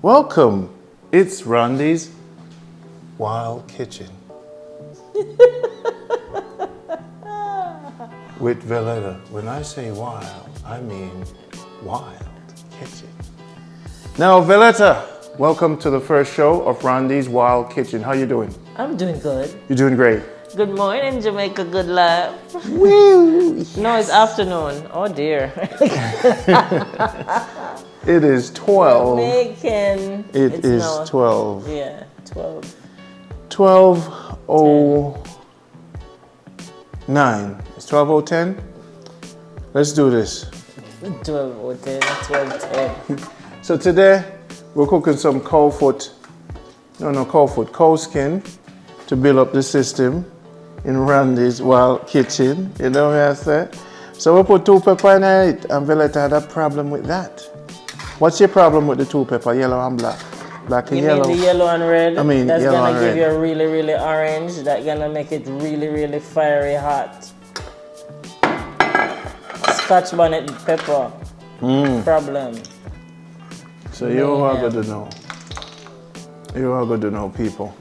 Welcome. It's Rondie's Wild Kitchen. With Valetta. When I say wild, I mean wild kitchen. Now, Valetta, welcome to the first show of Rondie's Wild Kitchen. How you doing? I'm doing good. You're doing great. Good morning, Jamaica. Good love. Woo! Yes. No, it's afternoon. Oh dear. It is 12. Jamaican. It is 12. Yeah, 12. 12:09. It's 12:10. Let's do this. 12:10, 12:10. So today we're cooking some cow skin to build up the system in Rondie's Wild Kitchen. You know what I said? So we put 2 pepper in it, and Valetta had a problem with that. What's your problem with the 2 pepper, yellow and black? Black and yellow. You mean the yellow and red? I mean, that's yellow gonna and give red. you a really, really orange. That's gonna make it really, really fiery hot. Scotch bonnet pepper. Problem. So you are good to know. You are good to know, people.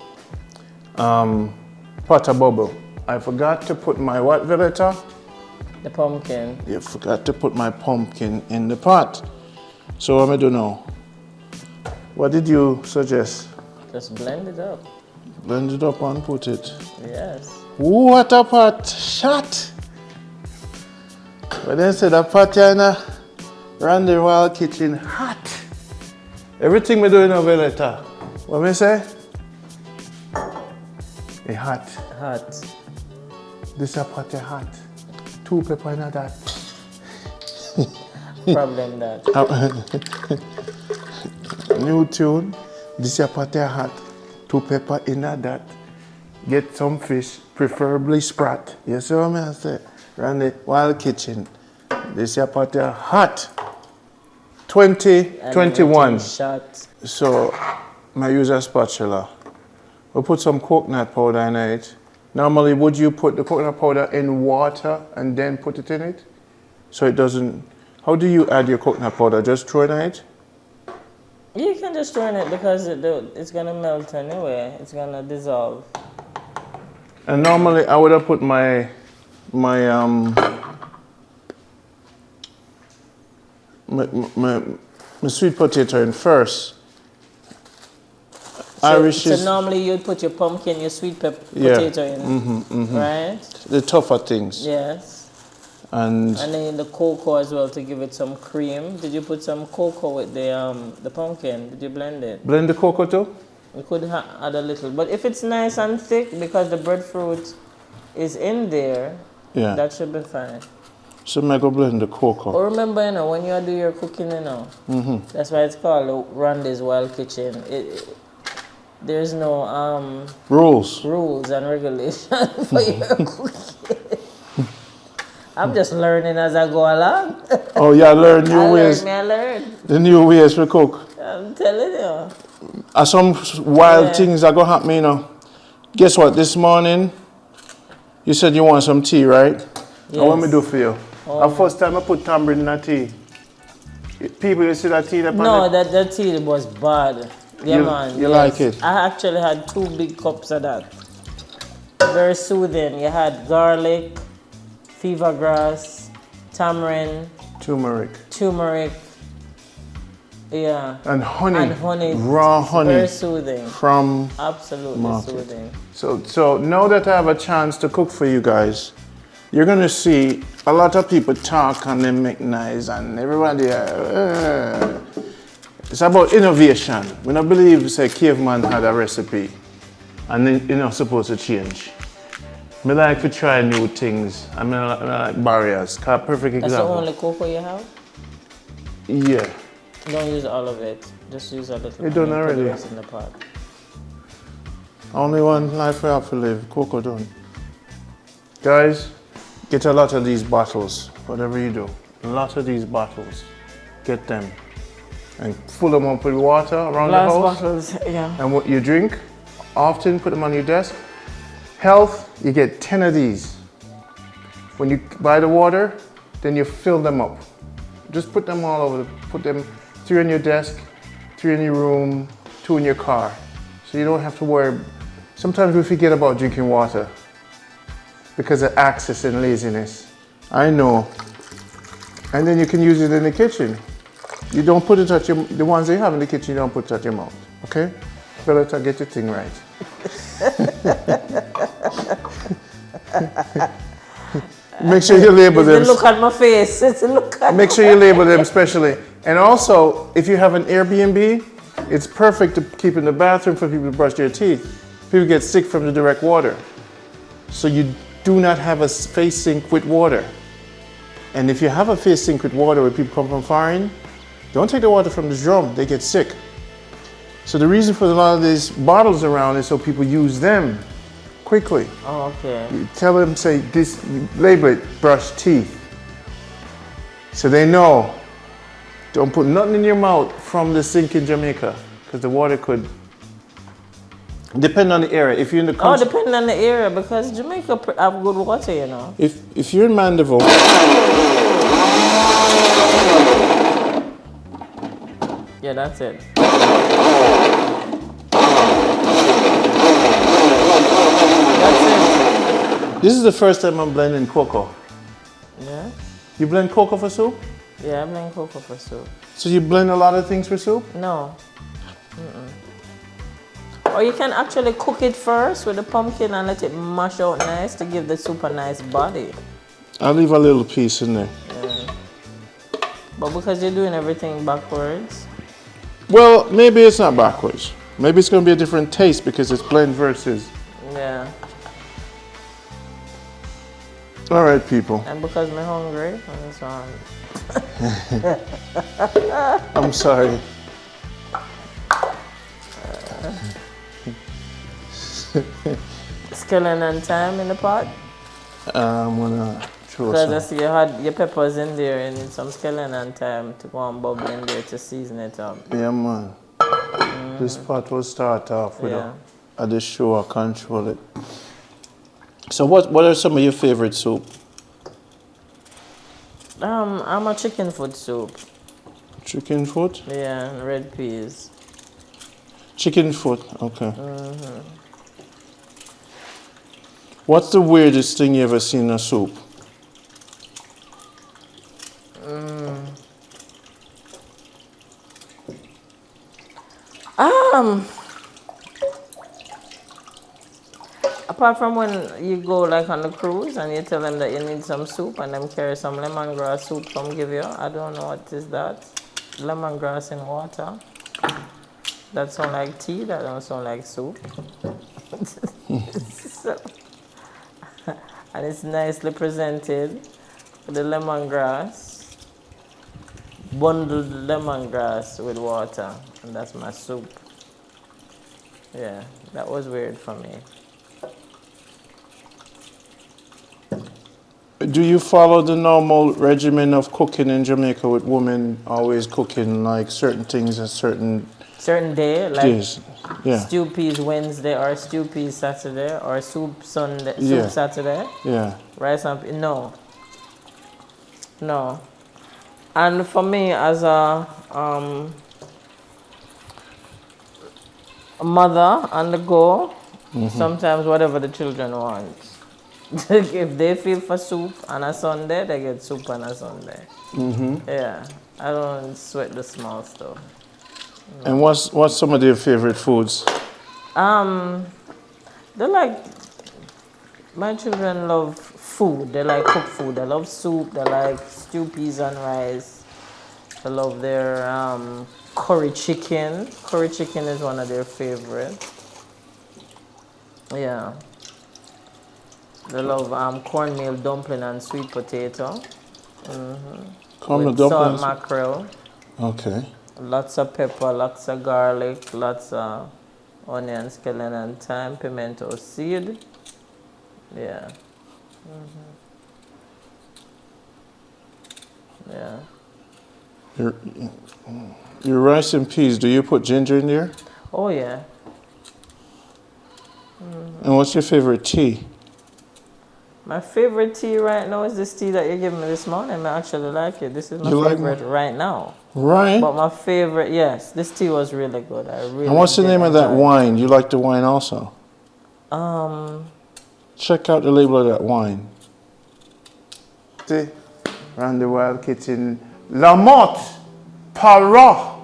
Pot of bubble. I forgot to put my what, Valetta? The pumpkin. You forgot to put my pumpkin in the pot. So what am I do now? What did you suggest? Just blend it up. Blend it up and put it. Yes. What a pot shot! But then say the pot in a Rondie Wild Kitchen hot. Everything we do in Valetta. What me say? It hot. Hot. This a pot hot. 2 pepper in that. Problem that. New tune. This a pot hot. 2 pepper in that. Get some fish, preferably sprat. You see what I say? Rondie Wild Kitchen. This a pot hot. 2021. Shot. So, I use a spatula. We put some coconut powder in it. Normally, would you put the coconut powder in water and then put it in it? So it doesn't... How do you add your coconut powder? Just throw it in it? You can just throw in it because it's gonna melt anyway. It's gonna dissolve. And normally, I would have put my sweet potato in first. So normally you'd put your pumpkin, your sweet potato in, right? The tougher things. Yes. And then the cocoa as well to give it some cream. Did you put some cocoa with the pumpkin? Did you blend it? Blend the cocoa too? You could add a little, but if it's nice and thick because the breadfruit is in there, yeah, that should be fine. So I go blend the cocoa. But remember, when you do your cooking, that's why it's called Rondie's Wild Kitchen. There's no rules and regulations for your cooking. I'm just learning as I go along. Oh, yeah, learn new ways. I learn. The new ways we cook. I'm telling you. Some wild things are going to happen, Guess what? This morning, you said you want some tea, right? Yes. What me do for you? The first time I put tamarind in that tea. People, you see that tea? No, that tea was bad. Yeah, man. You like it? I actually had 2 big cups of that. Very soothing. You had garlic, fever grass, tamarind, turmeric, yeah, and honey, raw honey. Very soothing from absolutely market. Soothing. So now that I have a chance to cook for you guys, you're gonna see a lot of people talk and they make noise and everybody. It's about innovation. We don't believe, say, caveman had a recipe and then you're not supposed to change. I like to try new things. I like barriers. Perfect example. That's the only cocoa you have? Yeah. Don't use all of it. Just use a little. You done already? Put the rest in the pot. Only one life we have to live. Cocoa done. Guys, get a lot of these bottles. Whatever you do, a lot of these bottles. Get them. And fill them up with water around the house. Glass bottles, yeah. And what you drink, often put them on your desk. Health, you get 10 of these. When you buy the water, then you fill them up. Just put them all over, put them 3 on your desk, 3 in your room, 2 in your car. So you don't have to worry. Sometimes we forget about drinking water because of access and laziness. I know. And then you can use it in the kitchen. You don't put it at your, the ones you have in the kitchen, you don't put it at your mouth, okay? Valetta, get your thing right. Make sure you label them. Look at my face. It's a look at Make sure you label them specially. And also, if you have an Airbnb, it's perfect to keep in the bathroom for people to brush their teeth. People get sick from the direct water. So you do not have a face sink with water. And if you have a face sink with water where people come from foreign, don't take the water from the drum, they get sick. So the reason for a lot of these bottles around is so people use them quickly. Oh, okay. You tell them, say, this, you label it, brush teeth. So they know, don't put nothing in your mouth from the sink in Jamaica, because the water could, depend on the area. If you're in the country. Oh, depending on the area, because Jamaica have good water, you know. If you're in Mandeville. Yeah, that's it. That's it. This is the first time I'm blending cocoa. Yeah? You blend cocoa for soup? Yeah, I blend cocoa for soup. So you blend a lot of things for soup? No. Or you can actually cook it first with the pumpkin and let it mash out nice to give the soup a nice body. I'll leave a little piece in there. Yeah. But because you're doing everything backwards. Well, maybe it's not backwards. Maybe it's going to be a different taste because it's blend versus. Yeah. All right, people. And because I'm hungry, I'm sorry. I'm sorry. Skeleton time in the pot? I'm gonna throw Because some. I see you had your peppers in there and need some skeleton time to go and bubble in there to season it up. Yeah, man. This pot will start off with a dish show or control it. So what are some of your favorite soup? I'm a chicken foot soup. Chicken foot? Yeah, and red peas. Chicken foot, okay. What's the weirdest thing you ever seen in a soup? Apart from when you go like on the cruise and you tell them that you need some soup and them carry some lemongrass soup come give you. I don't know what is that. Lemongrass in water. That sound like tea, that don't sound like soup. So, and it's nicely presented with the lemongrass. Bundled lemongrass with water. And that's my soup. Yeah, that was weird for me. Do you follow the normal regimen of cooking in Jamaica with women always cooking like certain things at certain day, like days? Yeah. stew peas Wednesday or stew peas Saturday or soup Sunday, soup Yeah. Saturday? Yeah. Rice and peas? No. No. And for me as a mother on the go, sometimes whatever the children want. If they feel for soup on a Sunday, they get soup on a Sunday. Yeah, I don't sweat the small stuff. No. And what's some of their favorite foods? They like, my children love food. They like cooked food. They love soup. They like stew peas and rice. They love their curry chicken. Curry chicken is one of their favorites. Yeah. They love cornmeal dumpling and sweet potato. Cornmeal with dumplings? salt mackerel. Okay. Lots of pepper, lots of garlic, lots of onion, scallion and thyme, pimento seed. Yeah. Yeah. Your rice and peas, do you put ginger in there? Oh, yeah. And what's your favorite tea? My favorite tea right now is this tea that you gave me this morning. I actually like it. This is my favorite right now. Right. But my favorite, yes, this tea was really good. I really. And what's the name of that wine? You like the wine also? Check out the label of that wine. See, around the wild kitchen, La Motte Para.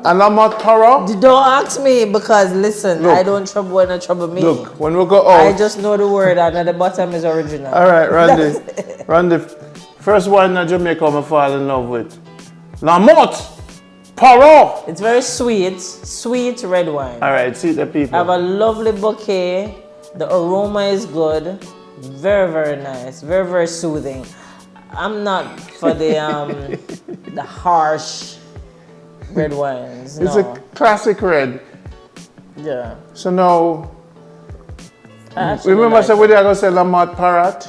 And La Motte Para? Don't ask me because listen, look, I don't trouble when I trouble me. Look, when we go out, I just know the word and at the bottom is original. All right, Rondie, first wine in Jamaica I fall in love with. La Motte Para. It's very sweet red wine. All right, see the people. I have a lovely bouquet. The aroma is good. Very, very nice. Very, very soothing. I'm not for the the harsh red wines. No. It's a classic red. Yeah. So now, remember I said we're going to say La Motte Parrot?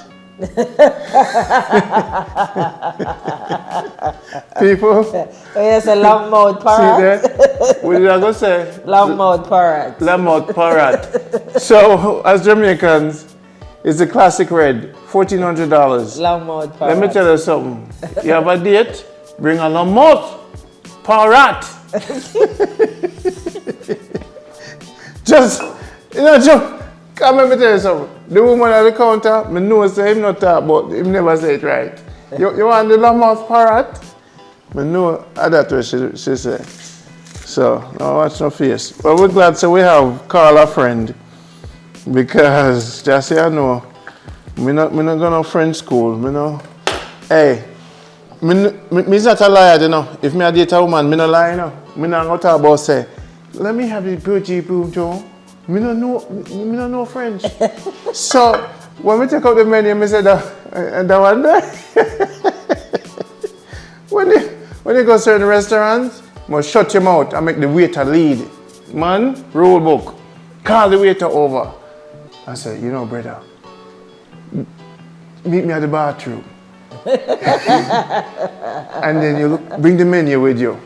People? Oh yes, a long mouth parrot. See that? What did I go say? Long mouth parrot. La Motte Parrot. So, as Jamaicans, it's a classic red, $1,400. Long mouth parrot. Let me tell you something. You have a date, bring a La Motte Parrot. Just, come let me tell you something. The woman at the counter, I know say him not talk, but him never say it right. You want the La Motte Parrot? I know that's what she said. So, no watch no face. But we're glad so we have Carla friend. Because just say I know, me not go to French school, me know. Hey, me's not a liar, you know. If me a date a woman, me no lie, you know. Me not go talk about say, let me have the pretty boo, Joe. Me no know French. So when we take out the menu, me say that one there. when you go to certain restaurants, you must shut your mouth and make the waiter lead. Man, rule book. Call the waiter over. I said, you know, brother, meet me at the bathroom. And then you bring the menu with you.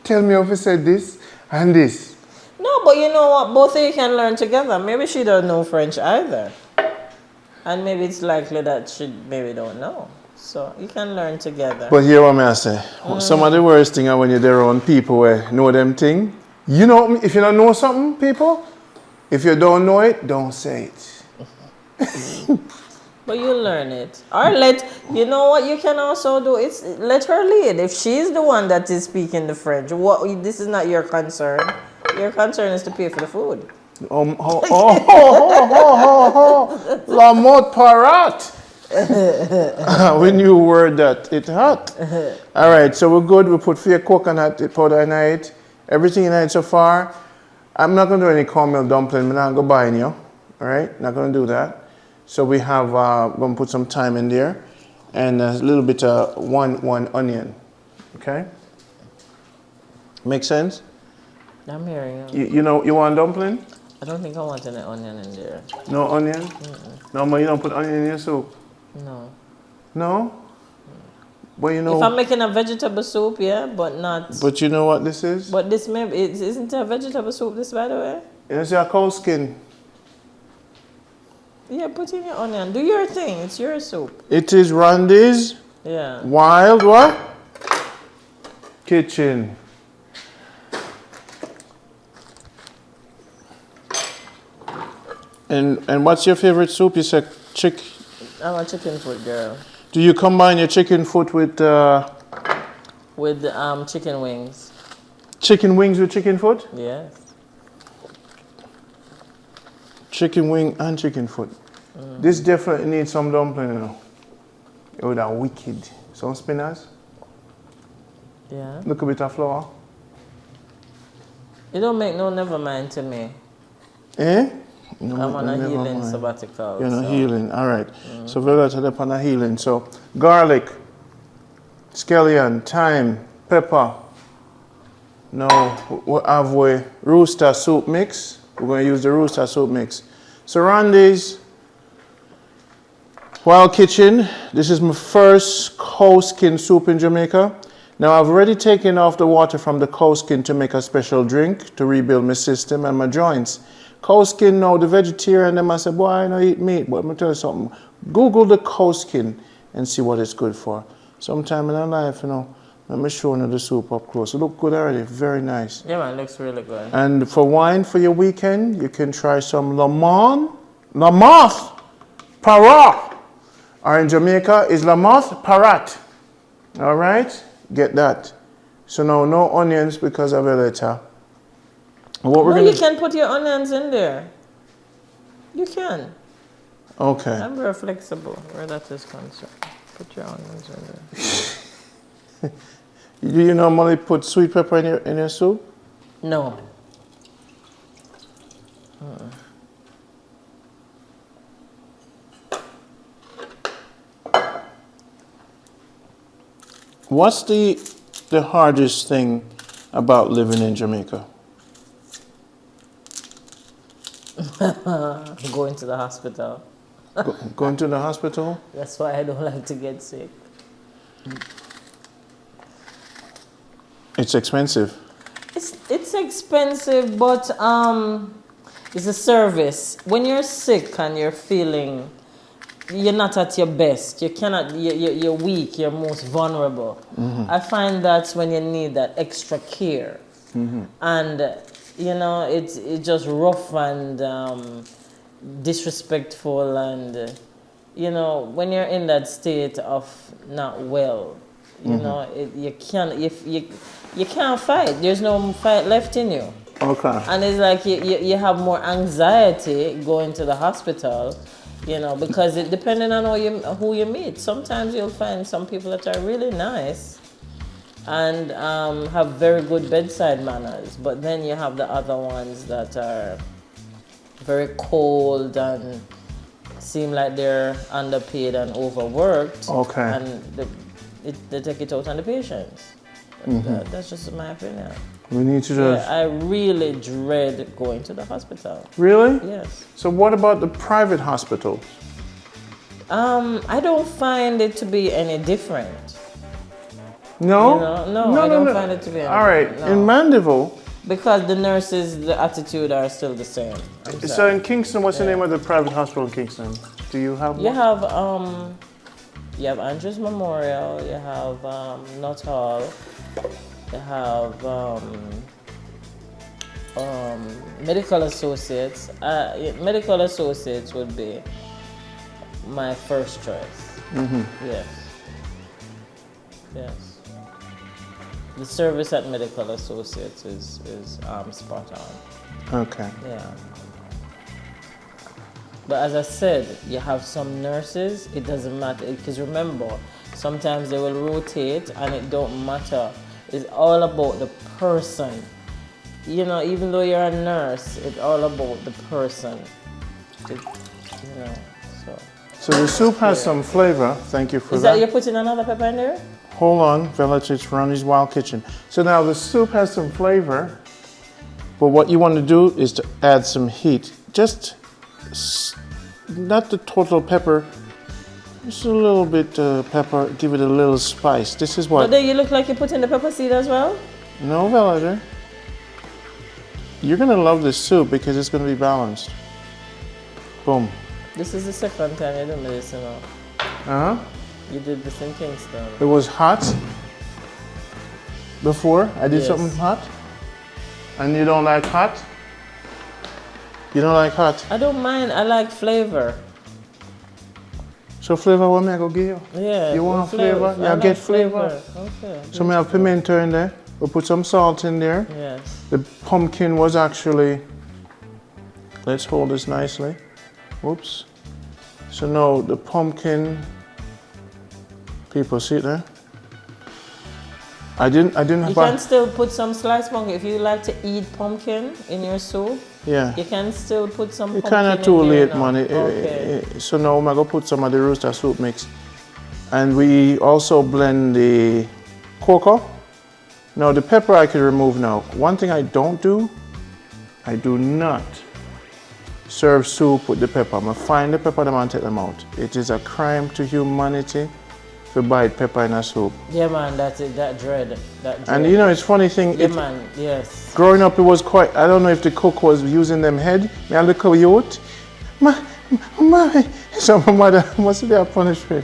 Tell me if you said this and this. No, but you know what? Both of you can learn together. Maybe she don't know French either. And maybe it's likely that she maybe don't know. So you can learn together. But here what I say. Some of the worst thing are when you're there around people who know them thing. You know, if you don't know something, people, if you don't know it, don't say it. But you learn it. Or you know what you can also do? It's let her lead. If she's the one that is speaking the French, this is not your concern. Your concern is to pay for the food. La Motte Parrot. We knew word that it hot. All right, so we're good. We put 4 coconut powder in it. Everything in it so far. I'm not going to do any cornmeal dumpling. I'm not going to buy any. All right, not going to do that. So we have, going to put some thyme in there and a little bit of one onion. Okay? Make sense? I'm hearing you. You know, you want dumpling? I don't think I want any onion in there. No onion? No, but you don't put onion in your soup? No. No? But you know... If I'm making a vegetable soup, yeah, but not... But you know what this is? But this maybe... Isn't it a vegetable soup, this, by the way? It's a cow skin. Yeah, put in your onion. Do your thing. It's your soup. It is Rondie's. Yeah. Wild what? Kitchen. And what's your favorite soup? You said chicken. I'm a chicken foot girl. Do you combine your chicken foot with chicken wings? Chicken wings with chicken foot? Yes. Chicken wing and chicken foot. This definitely needs some dumpling, you know. It would have wicked. Some spinach. Yeah. Look a bit of flour. It don't make no never mind to me. Eh? No, I'm on a healing sabbatical. You're on a healing, all right. So we're going to on a healing. So garlic, scallion, thyme, pepper. Now we have rooster soup mix. We're going to use the rooster soup mix. So Rondie's Wild Kitchen. This is my first cow skin soup in Jamaica. Now I've already taken off the water from the cow skin to make a special drink to rebuild my system and my joints. Cow skin now, the vegetarian, them I say, boy, I don't eat meat, but let me tell you something. Google the cow skin and see what it's good for. Sometime in our life, you know, let me show you the soup up close. It look good already, very nice. Yeah, man, it looks really good. And for wine for your weekend, you can try some Lamont, Parat. Or in Jamaica is Lamont Parat. All right, get that. So now no onions because of Valetta. You can put your onions in there. You can. Okay. I'm very flexible where that is concerned. Put your onions in there. Do you normally put sweet pepper in your soup? No. What's the hardest thing about living in Jamaica? Going to the hospital. Going to the hospital? That's why I don't like to get sick. It's expensive. It's expensive, but it's a service. When you're sick and you're feeling you're not at your best, you're weak, you're most vulnerable. I find that's when you need that extra care. And you know, it's just rough and disrespectful, and you know, when you're in that state of not well, you know, you can't fight. There's no fight left in you. Okay. And it's like you have more anxiety going to the hospital, you know, because it depending on who you meet. Sometimes you'll find some people that are really nice and have very good bedside manners, but then you have the other ones that are very cold and seem like they're underpaid and overworked. Okay. And they take it out on the patients. That's just my opinion. We need to just... I really dread going to the hospital. Really? Yes. So what about the private hospitals? I don't find it to be any different. No? You know? I don't find it to be any All right. different. No. In Mandeville... Because the nurses, the attitude are still the same. So in Kingston, what's the name of the private hospital in Kingston? Do you have one? You have Andrews Memorial, you have Nuttall, you have Medical Associates. Medical Associates would be my first choice. Yes. The service at Medical Associates is spot on. Okay. Yeah. But as I said, you have some nurses, it doesn't matter. Because remember, sometimes they will rotate and it don't matter. It's all about the person. You know, even though you're a nurse, it's all about the person. So the soup has some flavor. Thank you for that. Is that you're putting another pepper in there? Hold on, Valetta, it's Rondie's Wild Kitchen. So now the soup has some flavor, but what you want to do is to add some heat. Just not the total pepper, just a little bit pepper, give it a little spice. This is what... But then you look like you're putting the pepper seed as well? No, Valetta. You're going to love this soup because it's going to be balanced. Boom. This is the second time you're doing this, you know. Uh-huh. You did this in Kingston. It was hot before. I did something hot. And you don't like hot? You don't like hot? I don't mind. I like flavor. So flavor, what may I go give you? Yeah. You want flavor? Yeah, like get flavor. Okay. So we have pimento in there. We'll put some salt in there. Yes. The pumpkin was actually... Let's hold this nicely. Whoops. So now the pumpkin... People see it there? I didn't have... You can still put some sliced pumpkin. If you like to eat pumpkin in your soup, yeah, you can still put some pumpkin in there. It's kind of too late, now. man. Okay. So now I'm going to put some of the rooster soup mix. And we also blend the cocoa. Now the pepper I can remove now. One thing I don't do, I do not serve soup with the pepper. I'm going to find the pepper and take them out. It is a crime to humanity to bite pepper in a soup. Yeah, man, that's it. That dread. And you know, it's funny thing. Yeah, man. Yes. Growing up, it was quite. I don't know if the cook was using them head. Me a little youth. My. So my mother must be a punishment.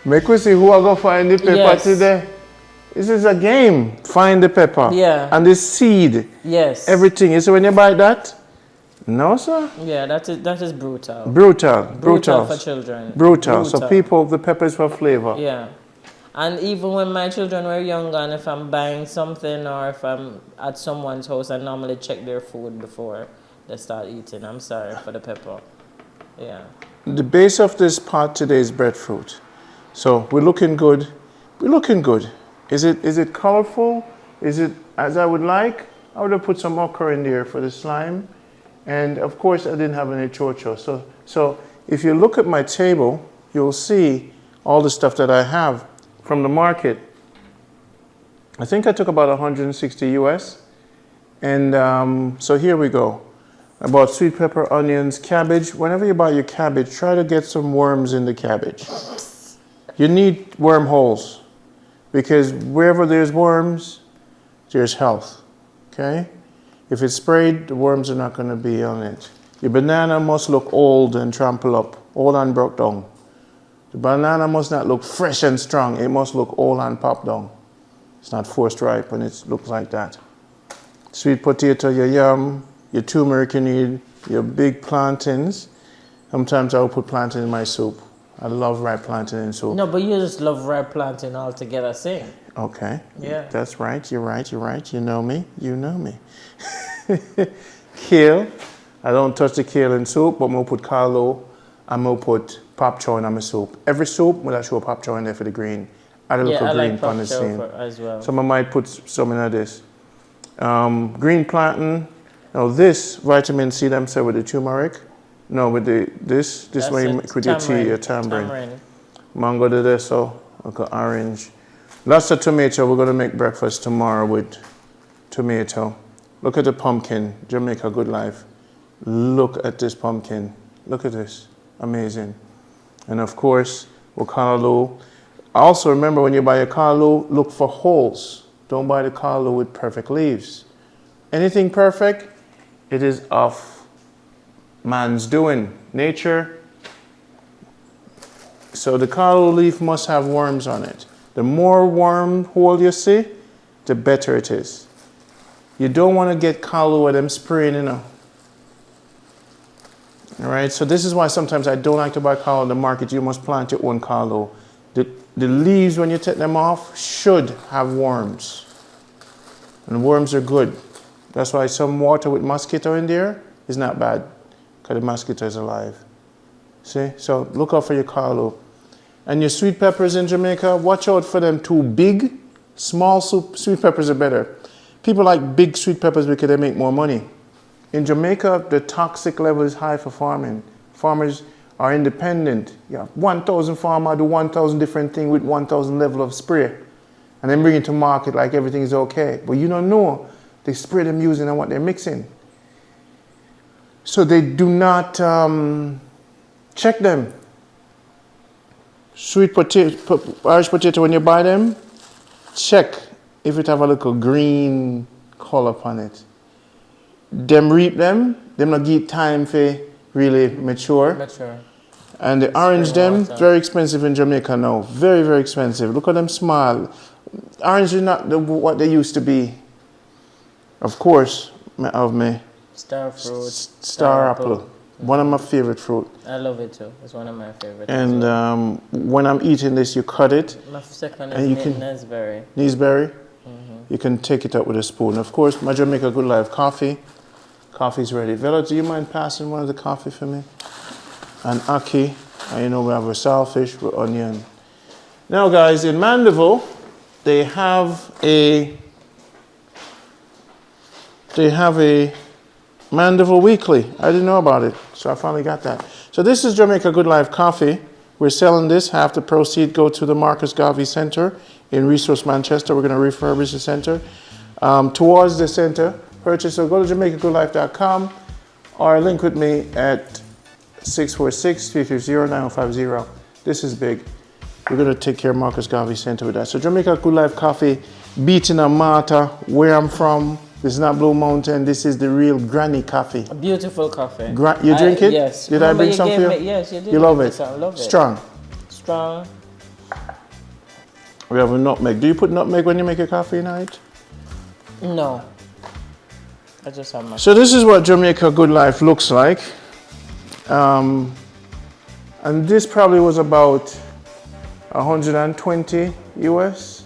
Make we see who I go find the pepper today. This is a game. Find the pepper. Yeah. And the seed. Yes. Everything. You see when you buy that? No, sir. Yeah, that is brutal. Brutal for children. Brutal. So people, the peppers for flavor. Yeah. And even when my children were younger, and if I'm buying something or if I'm at someone's house, I normally check their food before they start eating. I'm sorry for the pepper. Yeah. The base of this pot today is breadfruit. So we're looking good. We're looking good. Is it colorful? Is it as I would like? I would have put some ochre in there for the slime. And of course I didn't have any chocho. So if you look at my table, you'll see all the stuff that I have from the market. I think I took about 160 US. And so here we go. I bought sweet pepper, onions, cabbage. Whenever you buy your cabbage, try to get some worms in the cabbage. You need wormholes because wherever there's worms, there's health, okay? If it's sprayed, the worms are not gonna be on it. Your banana must look old and trampled up, old and broke down. The banana must not look fresh and strong. It must look old and popped down. It's not forced ripe when it looks like that. Sweet potato, your yam, your turmeric you need, your big plantains. Sometimes I will put plantain in my soup. I love ripe plantain in soup. No, but you just love ripe plantain altogether, sing. Okay. Yeah. That's right. You're right. You're right. You know me. You know me. Kale. I don't touch the kale in soup, but I'm going to put carlo. I'm going to put pop chow in my soup. Every soup, will show pop chow in there for the green. Add a little green like on the scene. As well. So I might put some in this. Green plantain. Now this vitamin C, I'm saying with the turmeric. No, with this way you make with your tea, your tamarind. Mango de this, so okay, orange. Lots of tomato. We're gonna make breakfast tomorrow with tomato. Look at the pumpkin, Jamaica Good Life. Look at this pumpkin. Look at this, amazing. And of course, callaloo. Also remember when you buy a callaloo, look for holes. Don't buy the callaloo with perfect leaves. Anything perfect, it is of man's doing, nature. So the callaloo leaf must have worms on it. The more worm hole you see, the better it is. You don't want to get callaloo with them spraying, you know. All right, so this is why sometimes I don't like to buy callaloo in the market. You must plant your own callaloo. The leaves, when you take them off, should have worms. And worms are good. That's why some water with mosquito in there is not bad, because the mosquito is alive. See? So look out for your callaloo. And your sweet peppers in Jamaica, watch out for them too big. Small sweet peppers are better. People like big sweet peppers because they make more money. In Jamaica, the toxic level is high for farming. Farmers are independent. Yeah, 1,000 farmers do 1,000 different things with 1,000 level of spray. And then bring it to market like everything is okay. But you don't know the spray them using and what they're mixing. So they do not check them. Sweet potato, Irish potato, when you buy them, check if it have a little green color upon it. Them reap them not give time for really mature. And the orange them, very expensive in Jamaica now. Very, very expensive. Look at them small. Orange is not what they used to be. Of course, of me. Star fruit. Star apple. One of my favorite fruit. I love it too. It's one of my favorites. And when I'm eating this, you cut it. My second is Neesberry. Neesberry? You can take it up with a spoon. Of course, my Jamaica Good Life coffee. Coffee's ready. Vela, do you mind passing one of the coffee for me? And ackee. And you know we have a saltfish with onion. Now guys, in Mandeville, they have a Mandeville Weekly. I didn't know about it, so I finally got that. So this is Jamaica Good Life coffee. We're selling this. Half the proceeds go to the Marcus Garvey Center in Resource, Manchester. We're going to refurbish the center. Towards the center, purchase, so go to jamaicagoodlife.com or link with me at 646-330-9050. This is big. We're going to take care of Marcus Garvey Center with that. So Jamaica Good Life Coffee, beaten a Marta, where I'm from. This is not Blue Mountain. This is the real granny coffee. A beautiful coffee. You drink it? Yes. Did I bring some for you? Yes, you did. You love it? I love it. Strong. Strong. We have a nutmeg. Do you put nutmeg when you make your coffee night? No. I just have my... So this is what Jamaica Good Life looks like. And this probably was about 120 US,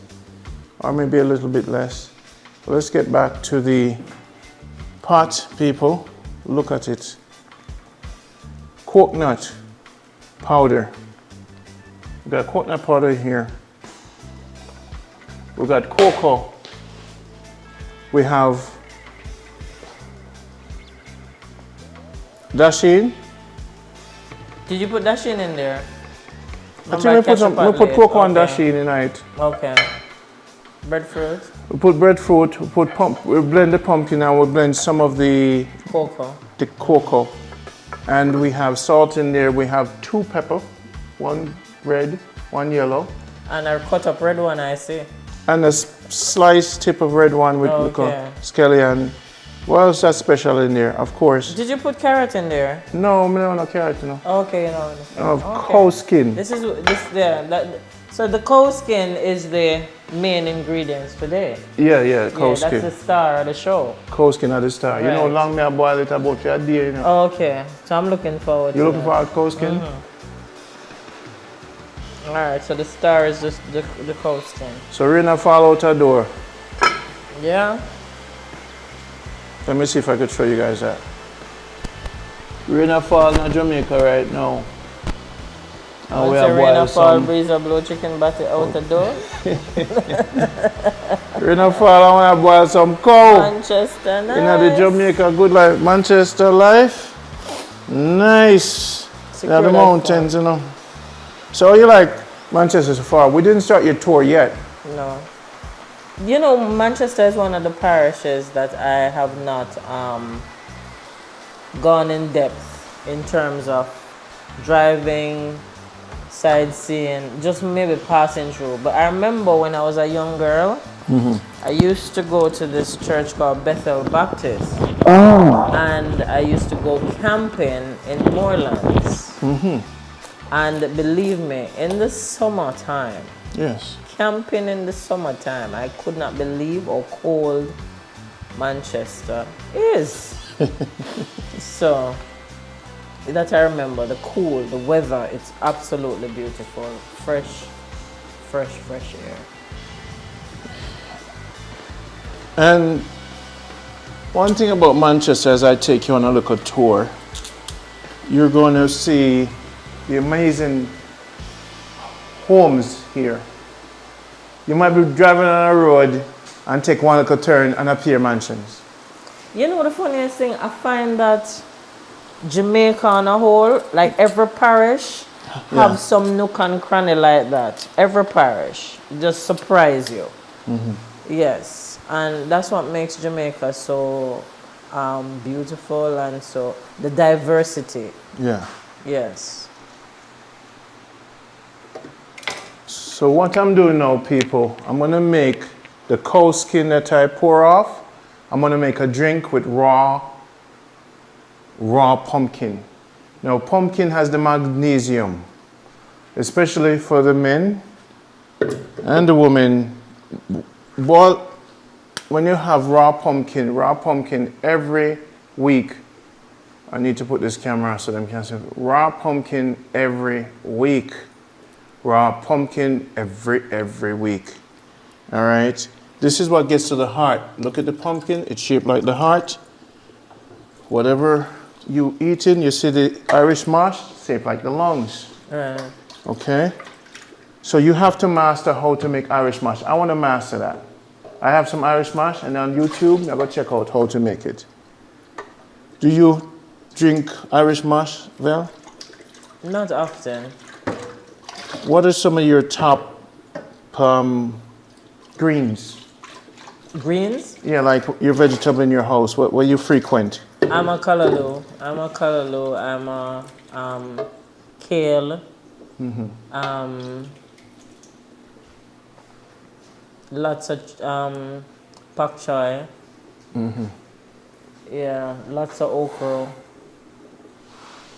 or maybe a little bit less. But let's get back to the pot, people. Look at it. Coconut powder. We got coconut powder here. We got cocoa. We have dasheen. Did you put dasheen in there? I think we put cocoa and dasheen in it. Okay. Breadfruit. We put breadfruit, we blend the pumpkin and we blend some of the cocoa. And we have salt in there. We have 2 pepper, 1 red, 1 yellow. And a cut up red one, I see. And a sliced tip of red one with scallion. What else that's special in there? Of course. Did you put carrot in there? No, no carrot, no. Okay, no. Cow skin. So the cow skin is the main ingredients today. Yeah, cow skin. That's the star of the show. Cow skin are the star. Right. You know, long may I boil it about a day, you know. Okay, so I'm looking forward to that. You're looking forward to cow skin? All right, so the star is just the cow skin. So we're gonna fall out a door. Yeah. Let me see if I could show you guys that. We're in a fall in Jamaica right now. And we are boiling some. Breeze a blow chicken batty out the door. We're in a fall and we are boiling some cow. Manchester, nice. In the Jamaica Good Life, Manchester life. Nice. Secure the mountains, you know. So you like Manchester so far? We didn't start your tour yet. No. You know, Manchester is one of the parishes that I have not gone in depth in terms of driving, sightseeing, just maybe passing through. But I remember when I was a young girl, I used to go to this church called VEL Baptist. And I used to go camping in moorlands. And believe me, in the summertime, yes, camping in the summertime, I could not believe how cold Manchester is. So, that I remember, the weather, it's absolutely beautiful. Fresh air. And one thing about Manchester, as I take you on a little tour, you're going to see the amazing homes here. You might be driving on a road and take one little turn and appear mansions. You know the funniest thing? I find that Jamaica on a whole, like every parish, have some nook and cranny like that. Every parish just surprise you. Yes, and that's what makes Jamaica so beautiful, and so the diversity. Yeah. Yes. So what I'm doing now, people, I'm gonna make the cow skin that I pour off. I'm gonna make a drink with raw pumpkin. Now, pumpkin has the magnesium, especially for the men and the women. But when you have raw pumpkin every week, I need to put this camera so them can see. Raw pumpkin every week. Raw pumpkin every week. All right. This is what gets to the heart. Look at the pumpkin. It's shaped like the heart. Whatever you eating, you see the Irish mash shaped like the lungs. Okay. So you have to master how to make Irish mash. I want to master that. I have some Irish mash, and on YouTube, I'm going to check out how to make it. Do you drink Irish mash, Vel? Not often. What are some of your top greens? Greens? Yeah, like your vegetable in your house. What you frequent? I'm a callaloo. I'm a kale. Lots of pak choy. Yeah, lots of okra.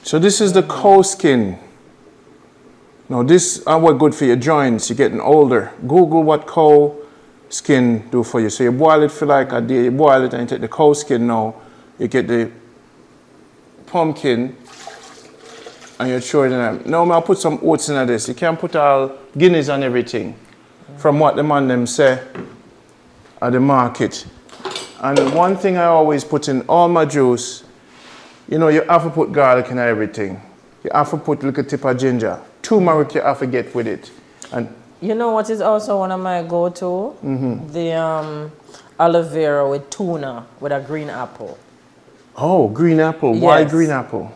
So this is the cow skin. Now this are what good for your joints. You're getting older. Google what cow skin do for you. So you boil it for like a day. You boil it and you take the cow skin now. You get the pumpkin and you throw it in there. Now I'll put some oats in this. You can't put all guineas and everything from what the man them say at the market. And one thing I always put in all my juice, you know, you have to put garlic in everything. You have to put a little tip of ginger. Turmeric you have to get with it. And you know what is also one of my go-to? The aloe vera with tuna with a green apple. oh, green apple. Yes. Why green apple?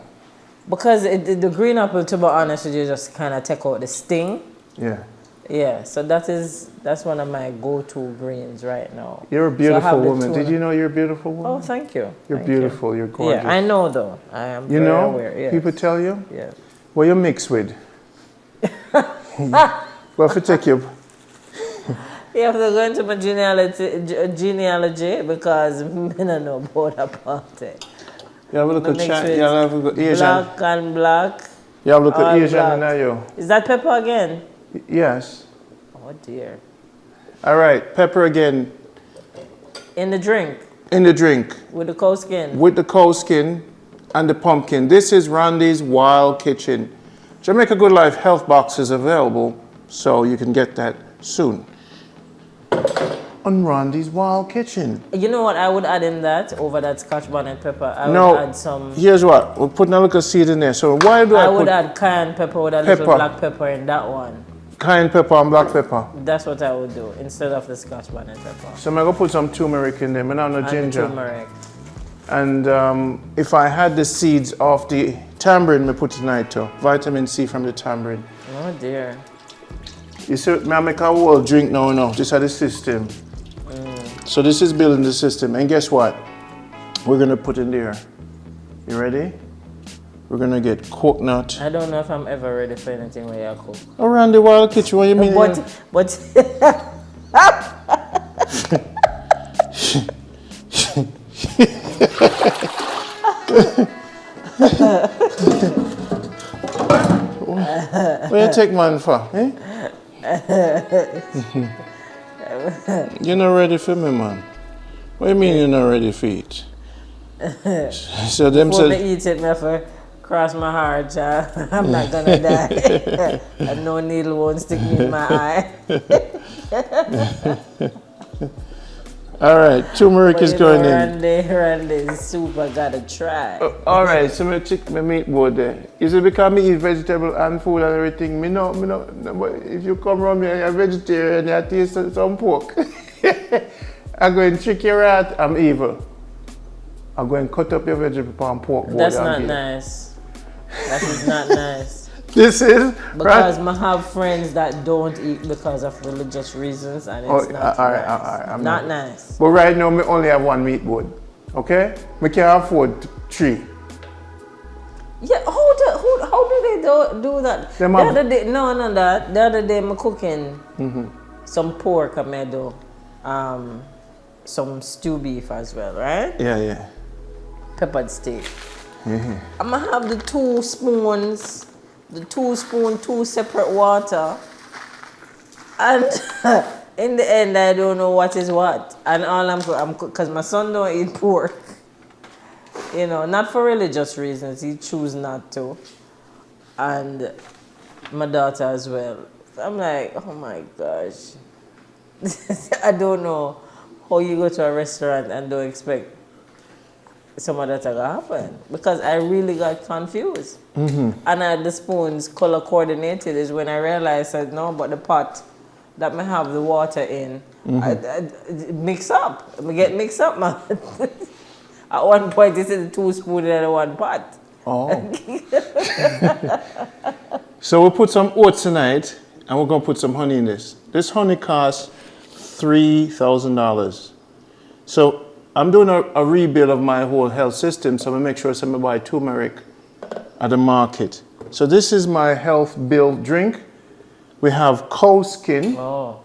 Because the green apple, to be honest with you, just kind of take out the sting. Yeah. Yeah, so that's one of my go-to greens right now. You're a So I beautiful have the woman. tuna. Did you know you're a beautiful woman? Oh, thank you. You're Thank beautiful. You. You're gorgeous. Yeah, I know though. I am You very know? aware. Yes. People tell you? Yes. What you mix with? Well, if you take you. You have to go into my genealogy because I don't know about that party. You have a look at Mix Asian. with You have a look at Asian. Black and black. You have a look at all Asian black. in there, you. Is that pepper again? Yes. Oh dear. All right, pepper again In the drink in the drink with the cow skin. with the cow skin and the pumpkin. This is Rondie's Wild Kitchen. Jamaica Good Life health box is available, so you can get that soon. On Rondie's Wild Kitchen. You know what I would add in that over that scotch bonnet pepper? I No, would add some. here's what. We're putting a little seed in there. So why do I, I put would add cayenne pepper with a little Pepper. black pepper in that one. cayenne pepper and black pepper? That's what I would do instead of the scotch bonnet pepper. So I'm going to put some turmeric in there. I don't know And the ginger. turmeric. And if I had the seeds of the tamarind, I put tonight too. Vitamin C from the tamarind. Oh dear. You see, I make a whole drink now. This is the system. So this is building the system. And guess what? We're going to put in there. You ready? We're going to get coconut. I don't know if I'm ever ready for anything where you cook. Around the wild kitchen, what do you mean? But What you take man for? Eh? You're not ready for me, man. What do you mean you're not ready for it? So them before me said, eat it, me have to cross my heart, I'm not gonna die. And no needle won't stick me in my eye. all right, turmeric is going in. Rondie's soup, I gotta try. All right, so me check my meat board there. Is it because me eat vegetable and food and everything? Me no, but if you come around me and you're vegetarian, you taste some pork. I'm going to trick your rat, I'm evil. I'm going to cut up your vegetable and pork board. That's not nice. That is not nice. This is Because I have friends that don't eat because of religious reasons, and it's not nice. I'm not nice. But right now, me only have one meat board. Okay? We can't afford 3. Yeah, how do they do that? Them The have- other day, the other day I'm cooking some pork, I made some stew beef as well, right? Yeah. Peppered steak. I'm gonna have the 2 spoons, 2 separate water, and in the end I don't know what is what, and all I'm because my son don't eat pork, you know, not for religious reasons, he choose not to, and my daughter as well. I'm like, oh my gosh, I don't know how you go to a restaurant and don't expect some of that to happen, because I really got confused. And the spoons color coordinated is when I realized that no, but the pot that may have the water in, I mix up. I get mixed up, man. At one point, it's in the 2 spoons in the 1 pot. Oh. So we'll put some oats tonight, and we're going to put some honey in this. This honey costs $3,000. So I'm doing a rebuild of my whole health system, so I'm going to make sure somebody buy turmeric at the market. So this is my health build drink. We have cow skin. Oh.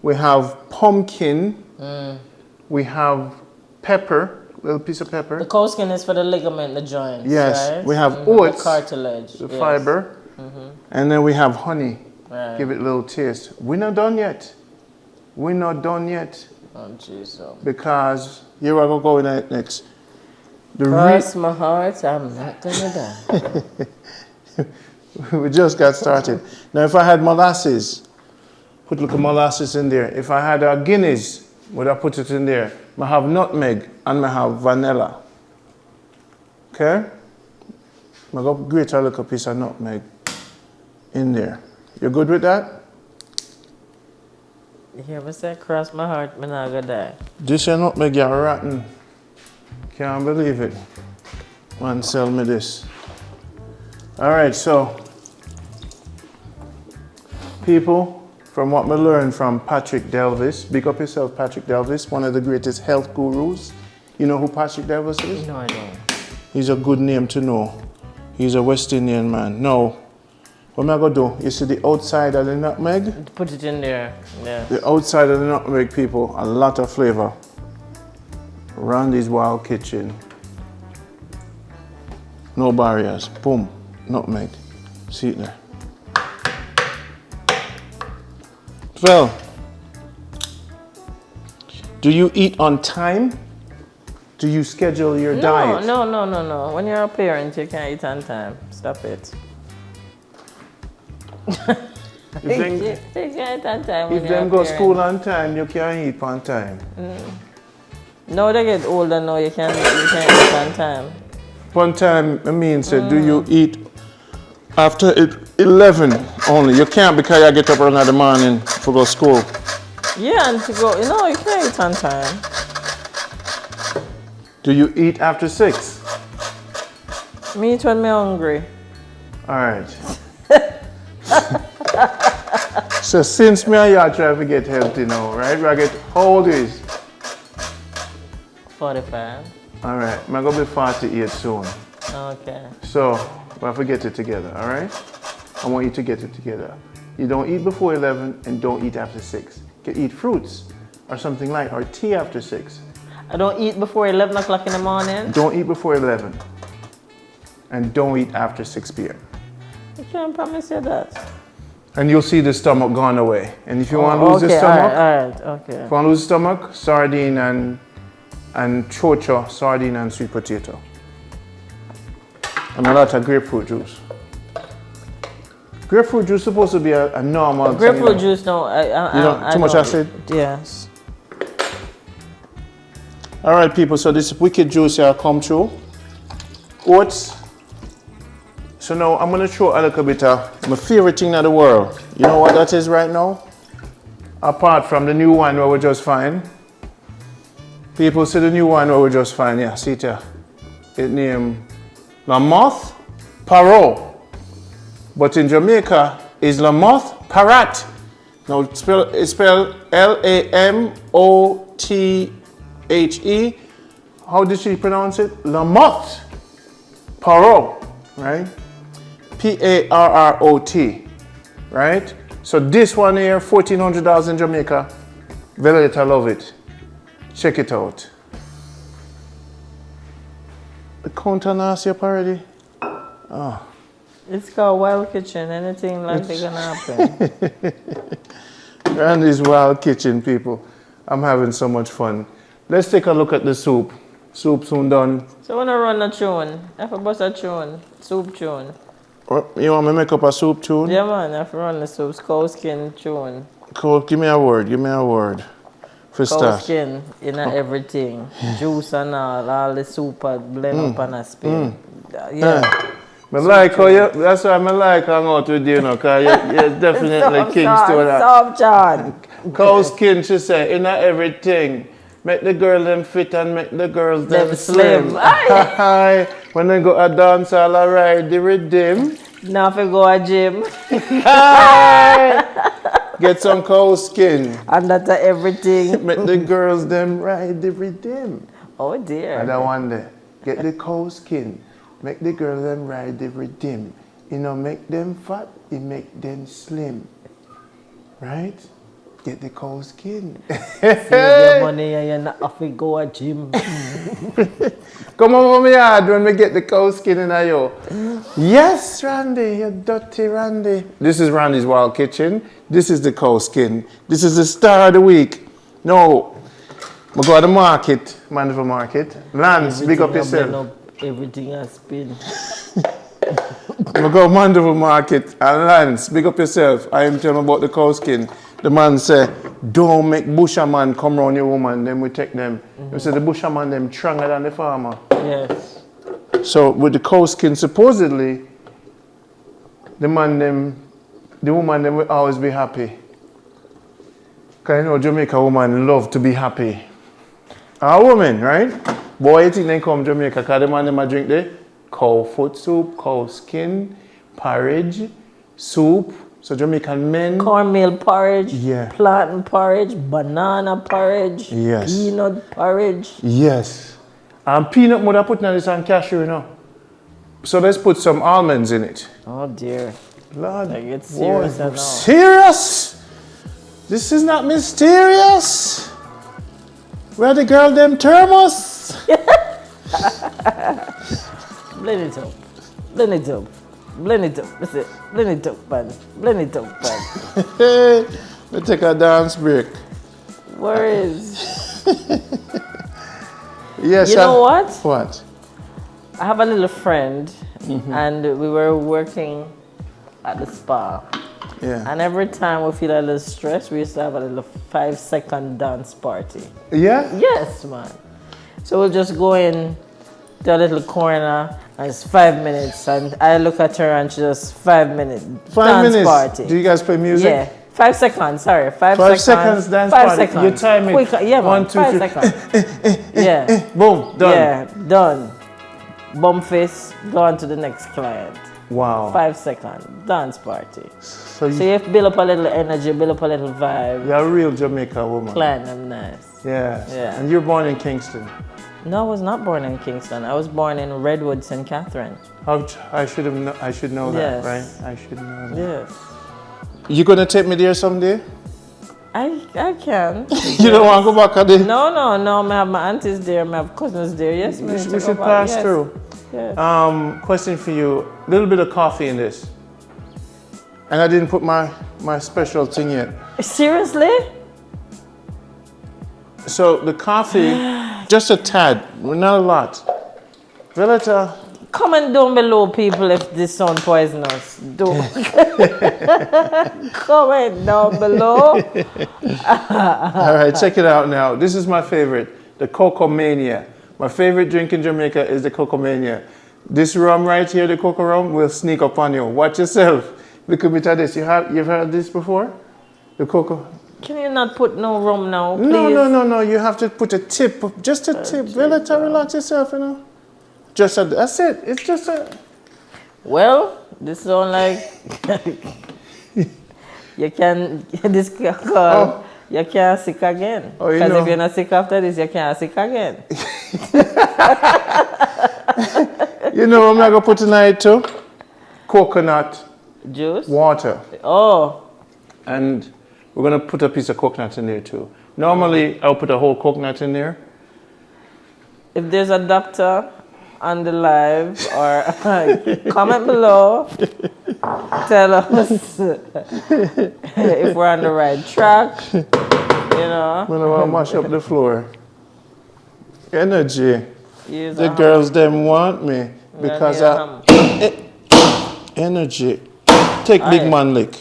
We have pumpkin. We have pepper, little piece of pepper. The cow skin is for the ligament, the joints. Yes. Right? We have oats. The cartilage. The fiber. And then we have honey. Right. Give it a little taste. We're not done yet. We're not done yet. Oh, jeez. Because here we're going to go in it next. Cross my heart, I'm not gonna die. We just got started. Now, if I had molasses, put a little molasses in there. If I had Guinness, would I put it in there? I have nutmeg and I have vanilla. Okay? I'm going to grate a little piece of nutmeg in there. You good with that? You hear me say, cross my heart, I'm not gonna die. This is nutmeg, you're rotten. Can't believe it. Man, sell me this. All right, so people, from what we learned from Patrick Delvis, big up yourself, Patrick Delvis, one of the greatest health gurus. You know who Patrick Delvis is? No, I don't. He's a good name to know. He's a West Indian man. Now, what am I going to do? You see the outside of the nutmeg? Put it in there. Yeah. The outside of the nutmeg, people, a lot of flavor. Rondie's Wild Kitchen. No barriers. Boom. Nutmeg. See it there. Well, do you eat on time? Do you schedule your diet? No. When you're a parent, you can't eat on time. Stop it. You can't eat on time. If them go school on time, you can't eat on time. No, they get older now, you can't eat on time. One time, I mean, said, do you eat after 11 only? You can't because you get up early in the morning to go to school. Yeah, and to go, no, you can't eat on time. Do you eat after 6? Me eat when I'm hungry. All right. So since me and you are trying to get healthy now, right? We get, how old is? 45. All right, I'm going to be 48 soon. Okay. So, we have to get it together, all right? I want you to get it together. You don't eat before 11 and don't eat after 6. You can eat fruits or something light or tea after 6. I don't eat before 11 o'clock in the morning? Don't eat before 11. And don't eat after 6 p.m. I can't promise you that. And you'll see the stomach gone away. And if you want to lose the stomach, all right, okay. if you want to lose the stomach, sardine and chocho, sardine and sweet potato. And a lot of grapefruit juice. Grapefruit juice is supposed to be a normal thing. Grapefruit juice, no. Too much acid? Yes. All right, people, so this wicked juice here come through. Oats. So now I'm going to show a little bit of my favorite thing in the world. You know what that is right now? Apart from the new one where we just find. People see the new one where we just find. Yeah, see it here. It named La Moth Parrot. But in Jamaica, is La Moth Parrot. Now it's spelled L-A-M-O-T-H-E. How did she pronounce it? La Moth Parrot, right? P-A-R-R-O-T, right? So this one here, $1,400 in Jamaica. Valetta love it. Check it out. The counter nasty up already. Oh. It's called Wild Kitchen. Anything like that gonna happen. Rondie's Wild Kitchen, people. I'm having so much fun. Let's take a look at the soup. Soup soon done. So when I run a tune, I have to bust a tune, soup tune. You want me to make up a soup tune? Yeah, man, I have to run the soup, cow skin tune. Cool. Give me a word. For Cow start. skin, everything. Juice and all the soup blend up and a spin. Yeah. I like how you, that's why I like hang out with you, because you're definitely king to that. Stop, John. Cow skin, she say, everything. Make the girl them fit and make the girls them slim. Aye. When they go a dance, all ride the rhythm. Now if I go a gym. Get some cow skin. And that's everything. Make the girls them ride the rhythm. Oh dear. And I wonder, get the cow skin. Make the girls them ride the rhythm. Make them fat, it make them slim. Right? get the cold skin. Save your money and you're not off to go a gym. Come over my yard when we get the cold skin in you. Yes, Randy, you dirty Randy. This is Randy's Wild Kitchen. This is the cold skin. This is the star of the week. No, I go to the market, Mandeville Market. Lance, big up yourself. Everything has been. I go to Mandeville Market and Lance, big up yourself. I am telling about the cow skin. The man say, don't make busherman come round your woman, then we take them. He said the busherman them stronger than the farmer. Yes. So with the cow skin, supposedly, the woman them will always be happy. Because you know Jamaica woman love to be happy. Our woman, right? Boy, you think they come to Jamaica because the man them a drink the cow foot soup, cow skin, porridge, soup. So Jamaican men. Cornmeal porridge, Yeah. plantain porridge, banana porridge, Yes. peanut porridge. Yes. And peanut mother putting on this on cashew, you know. So let's put some almonds in it. Oh dear. Lord, Like it's serious now. serious? This is not mysterious. Where the girl them thermos? Blend it up. Blend it up. Blend it up. That's it. Blend it up, man. Blend it up, man. Let's take a dance break. Where is? Yes. You know what? What? I have a little friend, and we were working at the spa. Yeah. And every time we feel a little stress, we used to have a little 5-second dance party. Yeah? Yes, man. So we'll just go in to a little corner, and it's 5 minutes, and I look at her and she just 5 minute 5 dance minutes. party. Do you guys play music? Yeah. 5 seconds, sorry. 5 seconds dance 5 party. seconds. You time it. Quick, yeah, man. 1, 2, 5 3. seconds. Yeah. Boom. Done. Yeah, done. Bum face, go on to the next client. Wow. 5 seconds, dance party. So So you have to build up a little energy, build up a little vibe. you're a real Jamaica woman. Plan them nice. Yeah. Yeah. And you're born in Kingston. No, I was not born in Kingston. I was born in Redwood, St. Catherine. I should know that, Yes. right? I should know that. Yes. You gonna take me there someday? I can. You don't want to go back at the... No. I have my aunties there, I have cousins there. Yes, We should pass through. Yes. Question for you. A little bit of coffee in this. And I didn't put my special thing yet. Seriously? So the coffee, just a tad, not a lot. Valetta. Comment down below, people, if this sound poisonous. Do comment down below. All right, check it out now. This is my favorite, the Cocoa Mania. My favorite drink in Jamaica is the Cocoa Mania. This rum right here, the cocoa rum, will sneak up on you. Watch yourself. Look a bit at this. You've heard this before? The cocoa. Can you not put no rum now, please? No. You have to put a tip, just a tip. Valetta, relax yourself, you know. That's it. It's just a. Well, this sound like you can this call. You can't sick again. Oh, you Because know. if you're not sick after this, you can't sick again. You know what I'm not gonna put tonight too? Coconut Juice? water. Oh, And we're gonna put a piece of coconut in there too. Normally I'll put a whole coconut in there. if there's a doctor on the live or comment below, tell us if we're on the right track, you know. When I want to mash up the floor. Energy. Use The a girls them want me because ham. energy. Take big Aye. man lick.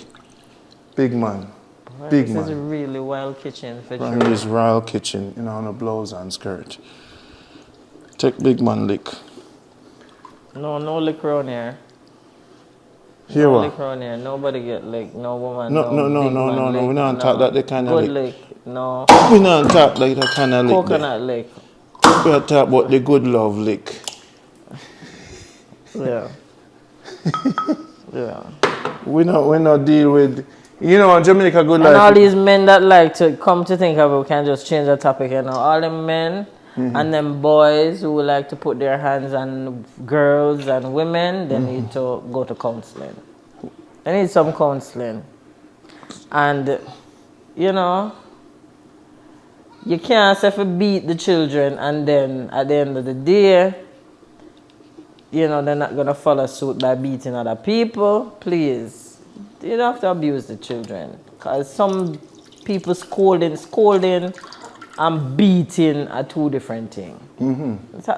Big man. Big This is a man. really wild kitchen for From sure. this royal kitchen, you know, on a blouse and skirt. Take big man lick. No liquor on here. Here No what? liquor on here. Nobody get lick. No woman. No. big man lick. We don't talk that the kind of Good lick. lick. No. We don't talk like that kind of lick. Coconut lick. We don't talk about the good love lick. Yeah. Yeah. We not deal with, you know, Jamaica good And all life. these men that like to come to think of it, we can just change the topic, you know. All them men and them boys who like to put their hands on girls and women, they need to go to counseling. They need some counseling. And you know, you can't say to beat the children and then at the end of the day, you know, they're not going to follow suit by beating other people. Please, you don't have to abuse the children. Because some people scolding and beating are two different things.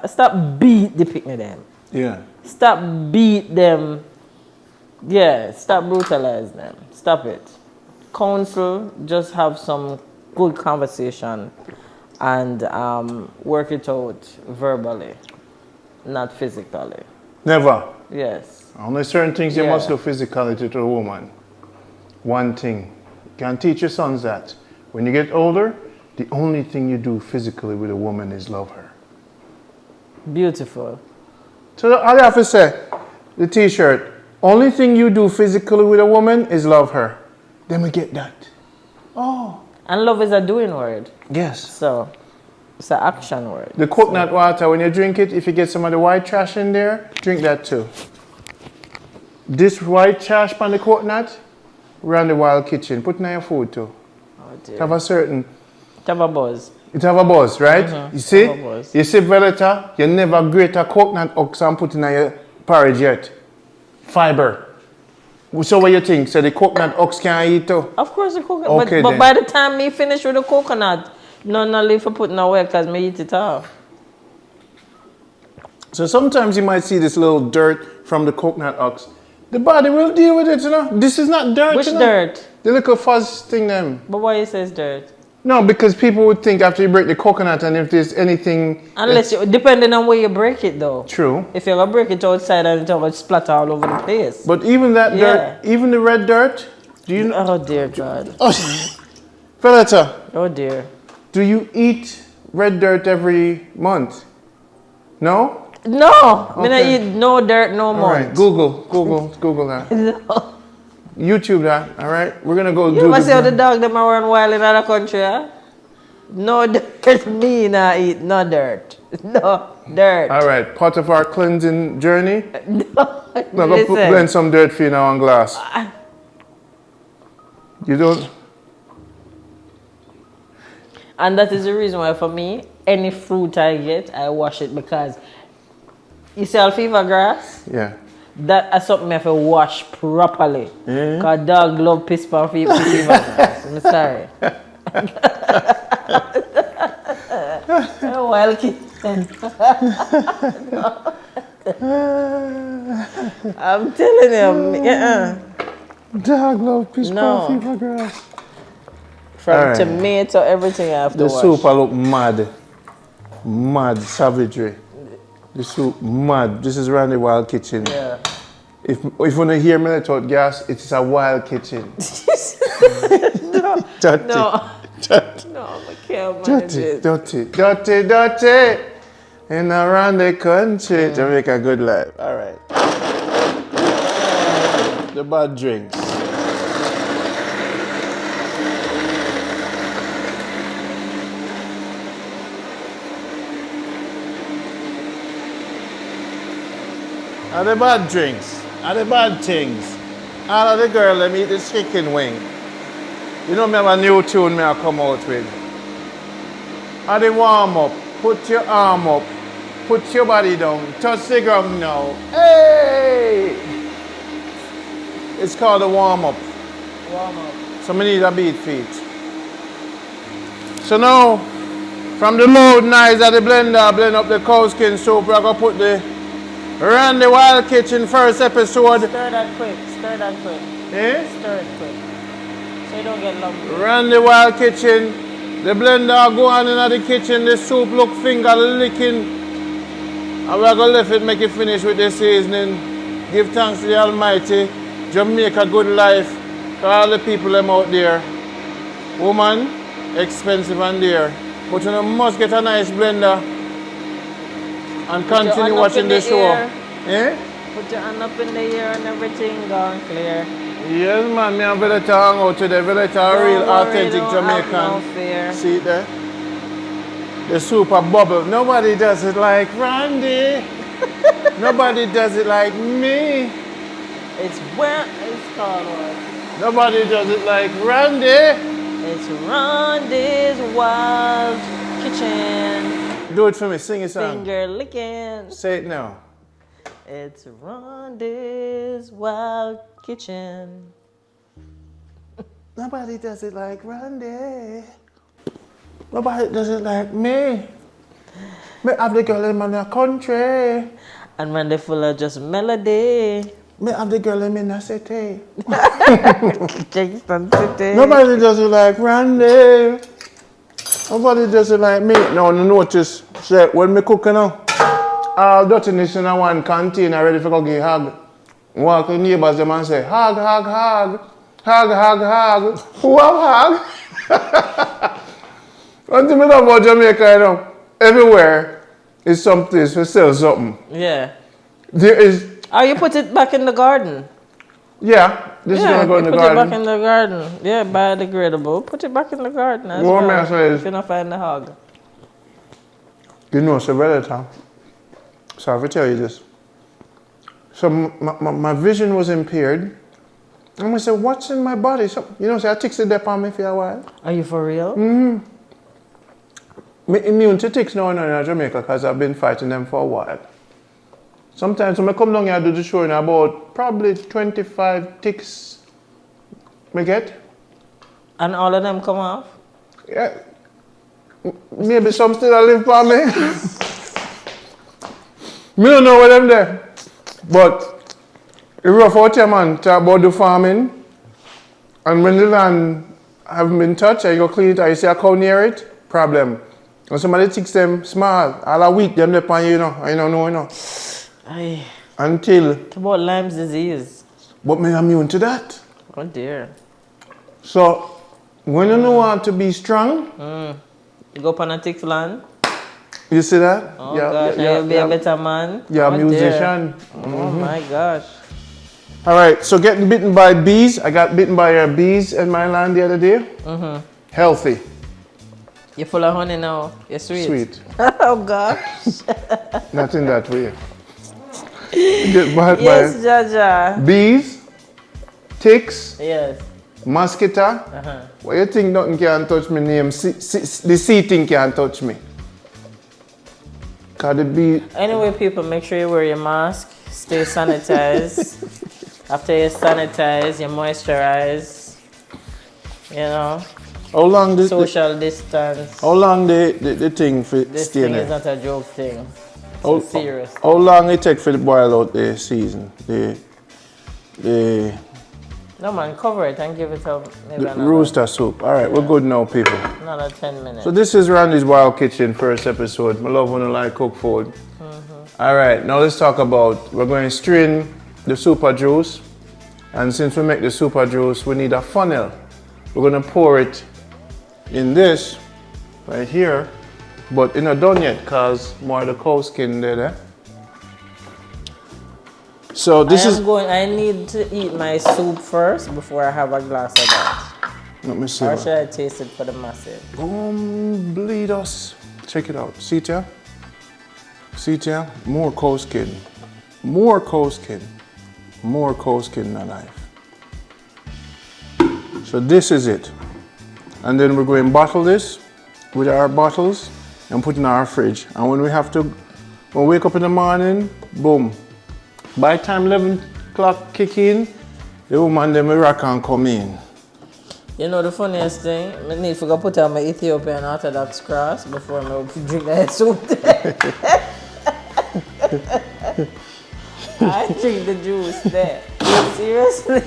Stop beat the picnic them. Yeah. Stop beat them. Yeah, stop brutalize them. Stop it. Counsel, just have some good conversation and work it out verbally, not physically. Never. Yes. Only certain things you must do physically to a woman. One thing. You can teach your sons that. When you get older, the only thing you do physically with a woman is love her. Beautiful. So all you have to say, the t-shirt, only thing you do physically with a woman is love her. Then we get that. Oh. And love is a doing word. Yes. So, it's an action word. The coconut water, when you drink it, if you get some of the white trash in there, drink that too. This white trash from the coconut, around the wild kitchen, put in your food too. Oh dear. Have a certain... Have a buzz. It have a buzz, right? Mm-hmm. You see? Have a buzz. You see, Valetta, you never grate a coconut ox and put in your porridge yet. Fiber. So what you think? So the coconut ox can eat too? Of course the coconut. Okay, but by the time me finish with the coconut, none of leave for putting away because me eat it off. So sometimes you might see this little dirt from the coconut ox. The body will deal with it, you know. This is not dirt, Which you know? dirt? The little fuzz thing them. But why you say it's dirt? No, because people would think after you break the coconut and if there's anything... Unless you, depending on where you break it though. True. If you're gonna break it outside and it's gonna splatter all over the place. But even that dirt, even the red dirt, do you know? Oh dear God. Oh, Valetta, Oh dear. do you eat red dirt every month? No? No! Okay. I eat no dirt, no more. All right, Google that. No. YouTube that, all right? We're gonna go You must see how the dog them are run wild in other country, huh? No dirt, me not eat no dirt. No dirt. All right, part of our cleansing journey. No, Now go blend some dirt for you now on glass. You don't? And that is the reason why for me, any fruit I get, I wash it because you see alfalfa grass? Yeah. That is something I have to wash properly. Because dog love piss for alfalfa grass. I'm sorry. Wild kitten. No. I'm telling you. Dog love piss No. for alfalfa grass. From tomato, everything I have to wash. The soup I look mad. Mad savagery. The soup mad. This is Rondie Wild Kitchen. Yeah. If you want to hear me let out gas, it is a wild kitchen. No. Dirty. No. Dirty. No, I can't manage it. Dirty. And around the country to make a good life. All right. The bad drinks. Are the bad drinks, are the bad things. All of the girl them eat the chicken wing. You know me have a new tune me I come out with. Are the warm up, put your arm up, put your body down, touch the ground now. Hey! It's called a warm up. Warm up. So we need a beat feet. So now, from the load knives at the blender, blend up the cow skin soup, we're gonna put the Rondie Wild Kitchen first episode. Stir that quick. Stir that quick. Eh? Stir it quick. So you don't get lumpy. Rondie Wild Kitchen. The blender go on in the kitchen. The soup look finger licking. And we're going to let it make it finish with the seasoning. Give thanks to the Almighty. Jamaica good life. For all the people them out there. Woman, expensive and dear. But you must get a nice blender. And continue watching the show. Eh? Put your hand up in the air and everything gone clear. Yes, man. Me and Valetta hang out today. Valetta a real authentic Jamaican. No fear. See it there? The soup a bubble. Nobody does it like Rondie. Nobody does it like me. It's called what? Nobody does it like Rondie. It's Rondie's Wild Kitchen. Do it for me. Sing it song. Finger licking. Say it now. It's Rondie's Wild Kitchen. Nobody does it like Rondie. Nobody does it like me. Me have the girl in my country. And when they full of just melody. Me have the girl in my city. Kingston City. Nobody does it like Rondie. Nobody does it like me. Now, notice, say, when me cook now, all dirtiness in one container ready for go get hug. Walk to neighbors them and say, hug, hug, hug. Hug, hug, hug. Who have hug? One thing I love about Jamaica, you know, everywhere is some place to sell something. Yeah. There is. Oh, you put it back in the garden? Yeah. This is going to go in the garden. Put it back in the garden. Yeah, biodegradable. Put it back in the garden as well. If you don't find the hog. You know, so Valetta. So I have to tell you this. So my vision was impaired. And I said, what's in my body? So, you know, so I ticks it up on me for a while. Are you for real? I'm immune to ticks now in Jamaica because I've been fighting them for a while. Sometimes when I come down here, I do the show in about probably 25 ticks I get. And all of them come off? Yeah. Maybe some still live for me. Me don't know where them there. But it's rough out here, man, talk about the farming. And when the land haven't been touched and you go clean it, and you see a cow near it, problem. And somebody takes them small, all a week, them depend you know, I don't know, you know. Aye. Until. It's about Lyme's disease. But me immune to that. Oh dear. So, when you know want to be strong. You go up on a tick land. You see that? Oh gosh, you'll be a better man. Yeah, oh, musician. Oh my gosh. All right, so getting bitten by bees. I got bitten by bees in my land the other day. Healthy. You're full of honey now. You're sweet. Sweet. Oh gosh. Not in that way. Get bite Yes, by Jaja. bees, ticks, Yes. mosquito. What you think nothing can touch me name? The sea thing can't touch me. Cause the bee. Anyway, people, make sure you wear your mask. Stay sanitized. After you sanitize, you moisturize. You know. How long the social distance. How long the thing for this stay thing there? is not a joke thing. It's serious. How long it take for the boil out the season? No man, cover it and give it up. Maybe The rooster soup. All right, we're good now, people. Another 10 minutes. So this is Rondie's Wild Kitchen first episode. I love when I like cook food. All right, now let's talk about, we're going to strain the super juice. And since we make the super juice, we need a funnel. We're going to pour it in this right here, but it's not done yet because more of the cow skin there. So this is I need to eat my soup first before I have a glass of that. Let me see. Or should I taste it for the massive? Bleed us. Check it out. See it here? See it here? More cow skin. More cow skin. More cow skin in a knife. So this is it. And then we're going to bottle this with our bottles and put in our fridge. And when we have to, when we wake up in the morning, boom. By the time 11 o'clock kick in, the woman them will rock and come in. You know the funniest thing? I need to go put on my Ethiopian Orthodox cross before I drink that soup. I drink the juice there. Seriously?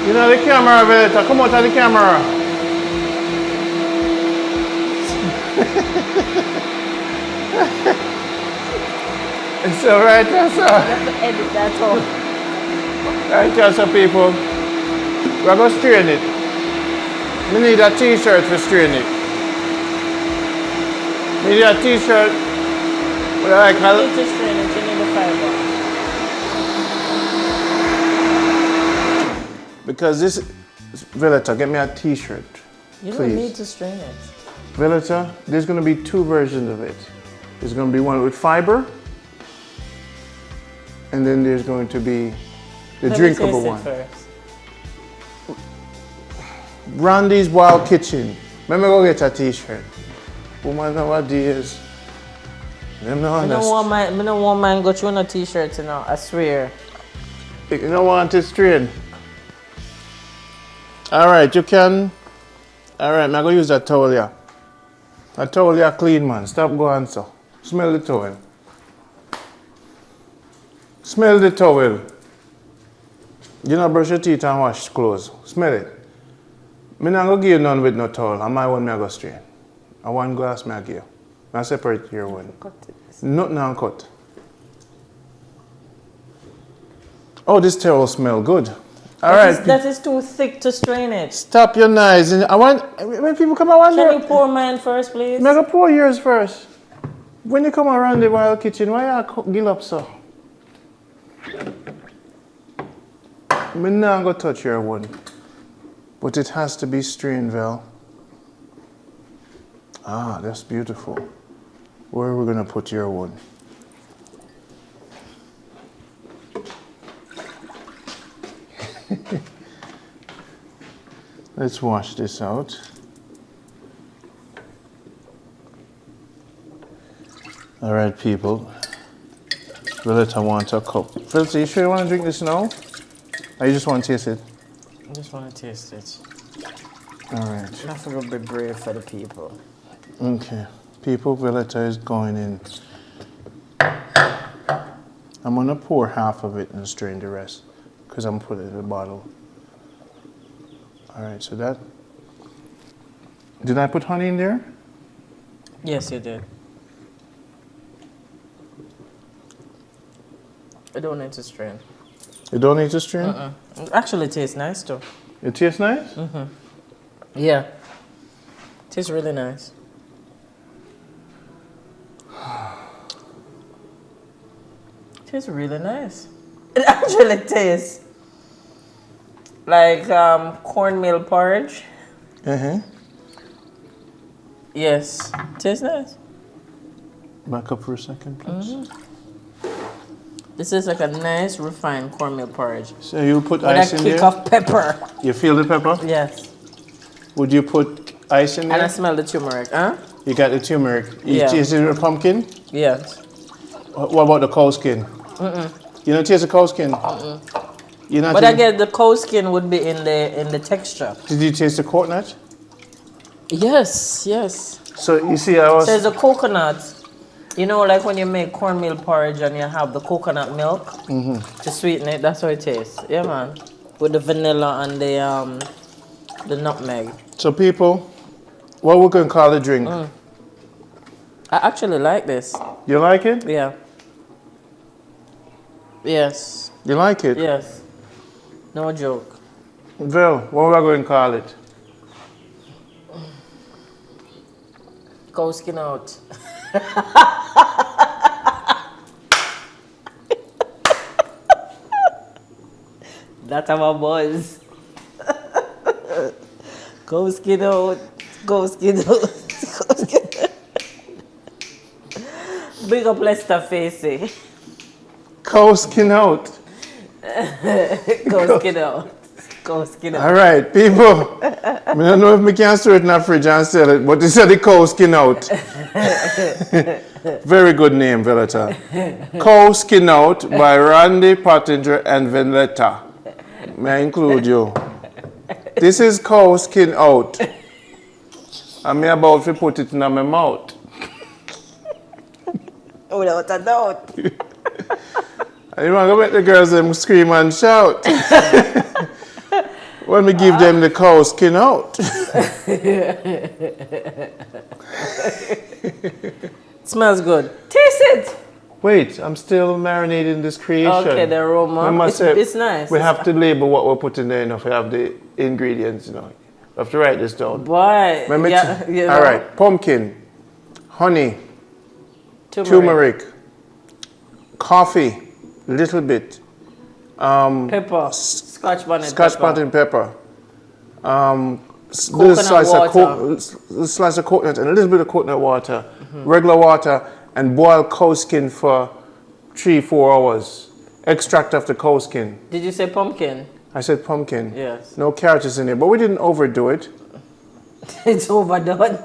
You know the camera, Valetta. Come out of the camera. It's alright, yes, sir. I have to edit that off. Right, yes, sir, people. We're going to strain it. We need a t-shirt to strain it. We need a t-shirt with like You need to strain it, you need the 5 Because this, Valetta, get me a t-shirt, You please. don't need to strain it. Valetta, there's going to be two versions of it. There's going to be one with fiber, and then there's going to be the drinkable one. First. Rondie's Wild Kitchen. Let me go get a t-shirt. Woman nowadays, them no I don't understand. want mine go through no t-shirts, you know, I swear. You don't want it straight. All right, you can. All right, I'm going to use that towel here. A towel here clean, man. Stop going so. Smell the towel. Smell the towel. You know, brush your teeth and wash clothes. Smell it. I'm not going to give you none with no towel. And my one, I go straight. And one glass, I give you. I separate your one. Nothing uncut. Oh, this towel smells good. All right. That is too thick to strain it. Stop your knives. I want, when people come around Can you pour mine first, please? I'm going to pour yours first. When you come around the wild kitchen, why you gill up so? I'm not going to touch your one. But it has to be strained, Val. Ah, that's beautiful. Where are we going to put your one? Let's wash this out. All right, people. Valetta wants a cup. Valetta, you sure you want to drink this now? Or you just want to taste it? I just want to taste it. All right. I have to be brave for the people. Okay. People, Valetta is going in. I'm going to pour half of it and strain the rest because I'm putting it in the bottle. All right, so that. Did I put honey in there? Yes, you did. I don't need to strain. You don't need to strain? It actually tastes nice too. It tastes nice? Yeah. Tastes really nice. Tastes really nice. It actually tastes like cornmeal porridge. Yes. Tastes nice. Back up for a second, please. This is like a nice refined cornmeal porridge. So you put With ice a in kick there? of pepper. You feel the pepper? Yes. Would you put ice in there? And I smell the turmeric, huh? You got the turmeric. You Yeah. taste the pumpkin? Yes. What about the cow skin? You don't taste the cow skin? You not But taste- again, the cow skin would be in the texture. Did you taste the coconut? Yes, yes. So you see, I was. There's a coconut. You know, like when you make cornmeal porridge and you have the coconut milk to sweeten it. That's how it tastes. Yeah, man. With the vanilla and the nutmeg. So people, what we can call the drink? I actually like this. You like it? Yeah. Yes. You like it? Yes. No joke. Vel, what we going to call it? Cow skin out. That's our buzz. Go skin out. Go skin out. Go skin out. Big up Lester Facey. Cow skin out. Go skin out. Go skin out. All right, people. I don't know if we can store it in a fridge and sell it, but they said the cow skin out. Very good name, Valetta. Cow Skin Out by Rondie, Pottinger, and Valetta. May I include you? This is Cow Skin Out. I'm about to put it in my mouth. Without a doubt. I want to make the girls them scream and shout. When we give them the cow skin out. Smells good. Taste it. Wait, I'm still marinating this creation. Okay, the aroma. It's nice. We have to label what we're putting there, enough. We have the ingredients, you know. We have to write this down. Boy. All Yeah, right, pumpkin, honey, turmeric, coffee, little bit, Pepper. Scotch bonnet Scotch pepper. bonnet pepper. Coconut Slice of coconut and a little bit of coconut water, regular water, and boil cow skin for 3-4 hours. Extract of the cow skin. Did you say pumpkin? I said pumpkin. Yes. No carrots in it, but we didn't overdo it. It's overdone.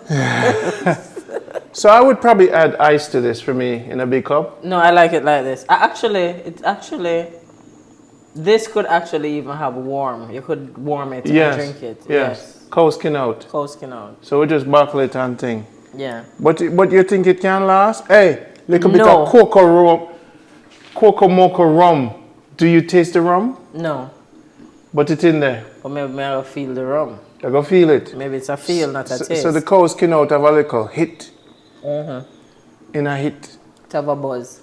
So I would probably add ice to this for me in a big cup. No, I like it like this. This could actually even have warm. You could warm it and drink it. Yes. Cow skin out. Cow skin out. So we just buckle it and thing. Yeah. But you think it can last? Hey, little bit of cocoa mocha rum. Do you taste the rum? No. But it's in there. But maybe I'll feel the rum. I go feel it. Maybe it's a feel, not a taste. So the cow skin out have a little hit. In a hit. To have a buzz.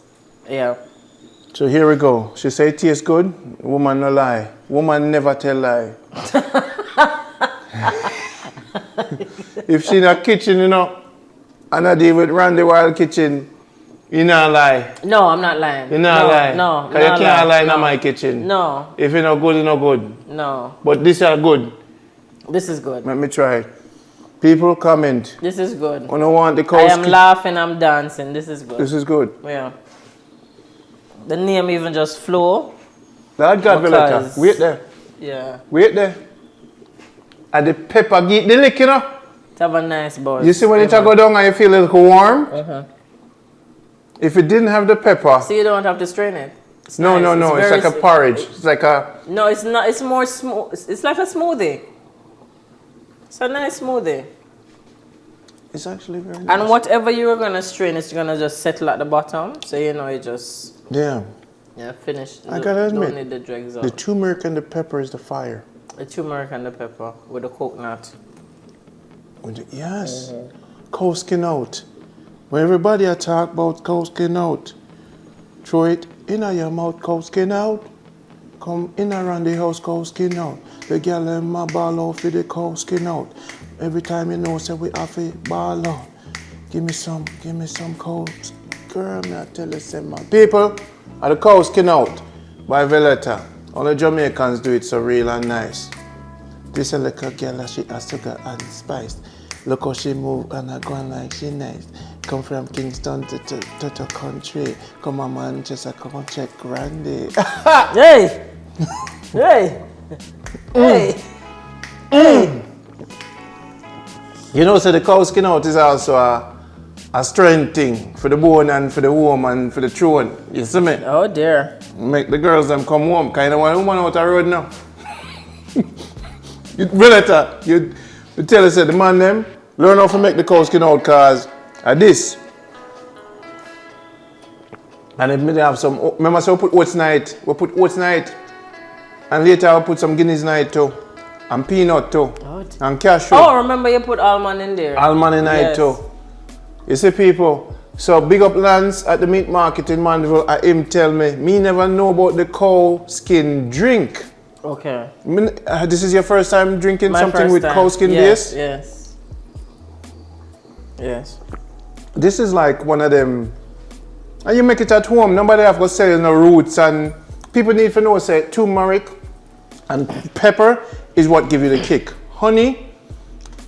Yeah. So here we go. She say it tastes good. Woman no lie. Woman never tell lie. If she in a kitchen, and I deal with Rondie Wild Kitchen, you not lie. No, I'm not lying. You not lie. No, because you can't lie in my kitchen. No. If you not good, you not good. No. But this are good. This is good. Let me try it. People comment. This is good. I don't want the cow I am laughing, I'm dancing. This is good. This is good. Yeah. The name even just flow. Lord God, Valetta. Wait there. Yeah. Wait there. And the pepper get the lick, To have a nice buzz. You see when it go down and you feel a little warm? If it didn't have the pepper. So you don't have to strain it. It's no. It's like a porridge. It's like a... No, it's not. It's more smooth. It's like a smoothie. It's a nice smoothie. It's actually very nice. And whatever you're going to strain, it's going to just settle at the bottom. So, you just... Yeah. Yeah, finish. I gotta admit, don't need the dregs out. The turmeric and the pepper is the fire. The turmeric and the pepper with the coconut. Yes. Cow skin out. When everybody talk about cow skin out, throw it in your mouth, cow skin out. Come in around the house, cow skin out. The girl and my ball out for the cow skin out. Every time say we have a ball out. Give me some cow. Girl, I tell you, say my people are the cow skin out by Valetta. All the Jamaicans do it so real and nice. This is a little girl, she has sugar and spice. Look how she move and I go on like she nice. Come from Kingston to country. Come on Manchester, come on check Rondie. Hey! Hey! Hey! Hey! You know, so the cow skin out is also a strength thing for the bone and for the woman, for the throne. You see me? Oh dear. Make the girls them come home. Kind of one woman out the road now. Valetta, you tell us that the man them learn how to make the cow skin out cause of this. And if we have some, remember so we put oats night, and later I'll put some Guinness night too. And peanut too. And cashew. Oh, remember you put almond in there. Almond in night too. You see people, so big up Lance at the meat market in Mandeville, him tell me never know about the cow skin drink. Okay. This is your first time drinking something with cow skin base? Yes. This is like one of them, and you make it at home, nobody have to sell you no roots, and people need to know, say, turmeric and pepper is what give you the kick. Honey,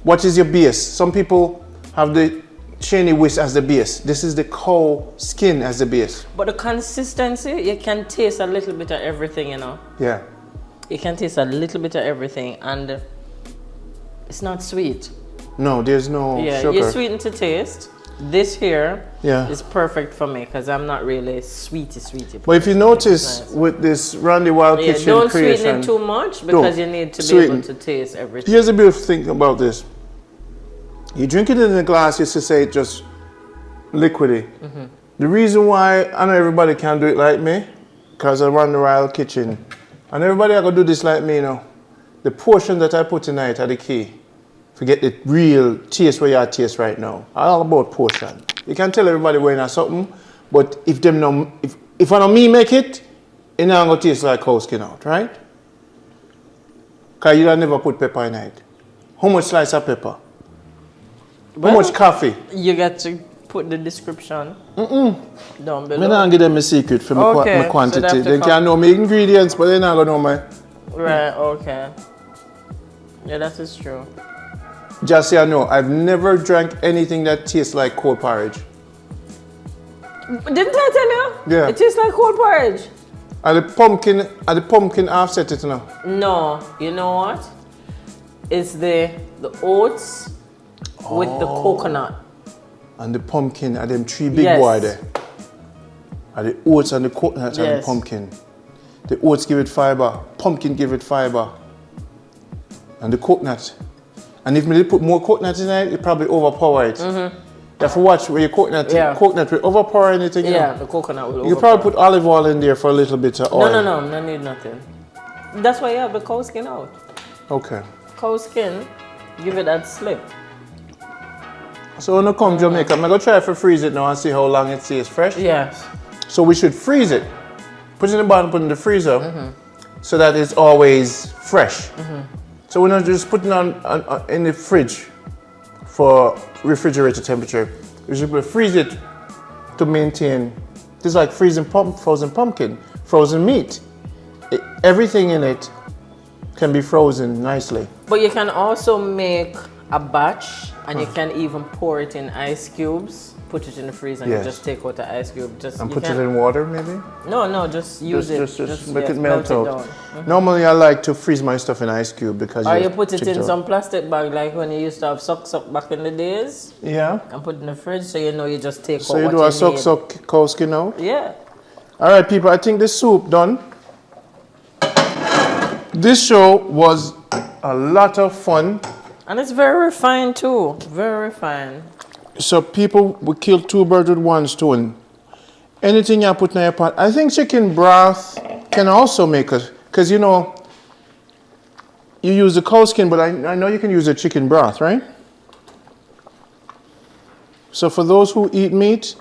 what is your base? Some people have the Cheney whisk as the base. This is the cow skin as the base. But the consistency, you can taste a little bit of everything, Yeah. You can taste a little bit of everything, and it's not sweet. No, there's no sugar. You sweeten to taste. This here is perfect for me because I'm not really sweety. But if you notice with this Rondie Wild Kitchen don't creation, sweeten it too much because you need to be able to taste everything. Here's the beautiful thing about this. You drink it in a glass, you say it's just liquidy. The reason why I know everybody can't do it like me, because I run the Wild Kitchen. And everybody are going to do this like me, The portion that I put tonight are the key. Forget the real taste where you are taste right now. All about portion. You can tell everybody where you are something, but if I know me make it not going to taste like cow skin out, right? Because you don't never put pepper in it. How much slice of pepper? How much coffee? You get to put the description down below. I'm not give them a secret for my quantity. So they can know my ingredients, but they're not going to know my... Right, okay. Yeah, that is true. Just so you know, I've never drank anything that tastes like cold porridge. Didn't I tell you? Yeah. It tastes like cold porridge. Are the pumpkin offset it now? No, you know what? It's the oats with the coconut. And the pumpkin are them three big boy there. Are the oats and the coconut and the pumpkin. The oats give it fiber, pumpkin give it fiber. And the coconut. And if we put more coconut in it, it probably overpower it. You have to watch where your coconut will overpower anything. Yeah, the coconut will overpower. You can probably put olive oil in there for a little bit of oil. No, need nothing. That's why you have the cow skin out. Okay. Cow skin, give it that slip. So when I come to Jamaica, I'm going to try to freeze it now and see how long it stays fresh. Yes. So we should freeze it. Put it in the bottom, put it in the freezer, so that it's always fresh. So we're not just putting it in the fridge for refrigerator temperature. We should freeze it to maintain. This is like freezing frozen pumpkin, frozen meat. Everything in it can be frozen nicely. But you can also make a batch, and you can even pour it in ice cubes. Put it in the freezer and you just take out the ice cube. And put it in water, maybe? No, just use it. Just make it melt out. Normally, I like to freeze my stuff in ice cube because or you put it in some plastic bag, like when you used to have suck back in the days. Yeah. And put it in the fridge, so you know you just take out what you need. So you do a suck cow skin out? Yeah. All right, people. I think the soup done. This show was a lot of fun. And it's very refined too. Very refined. So people, we killed 2 birds with 1 stone. Anything you put in your pot. I think chicken broth can also make it, because you know, you use the cow skin, but I know you can use the chicken broth, right? So for those who eat meat,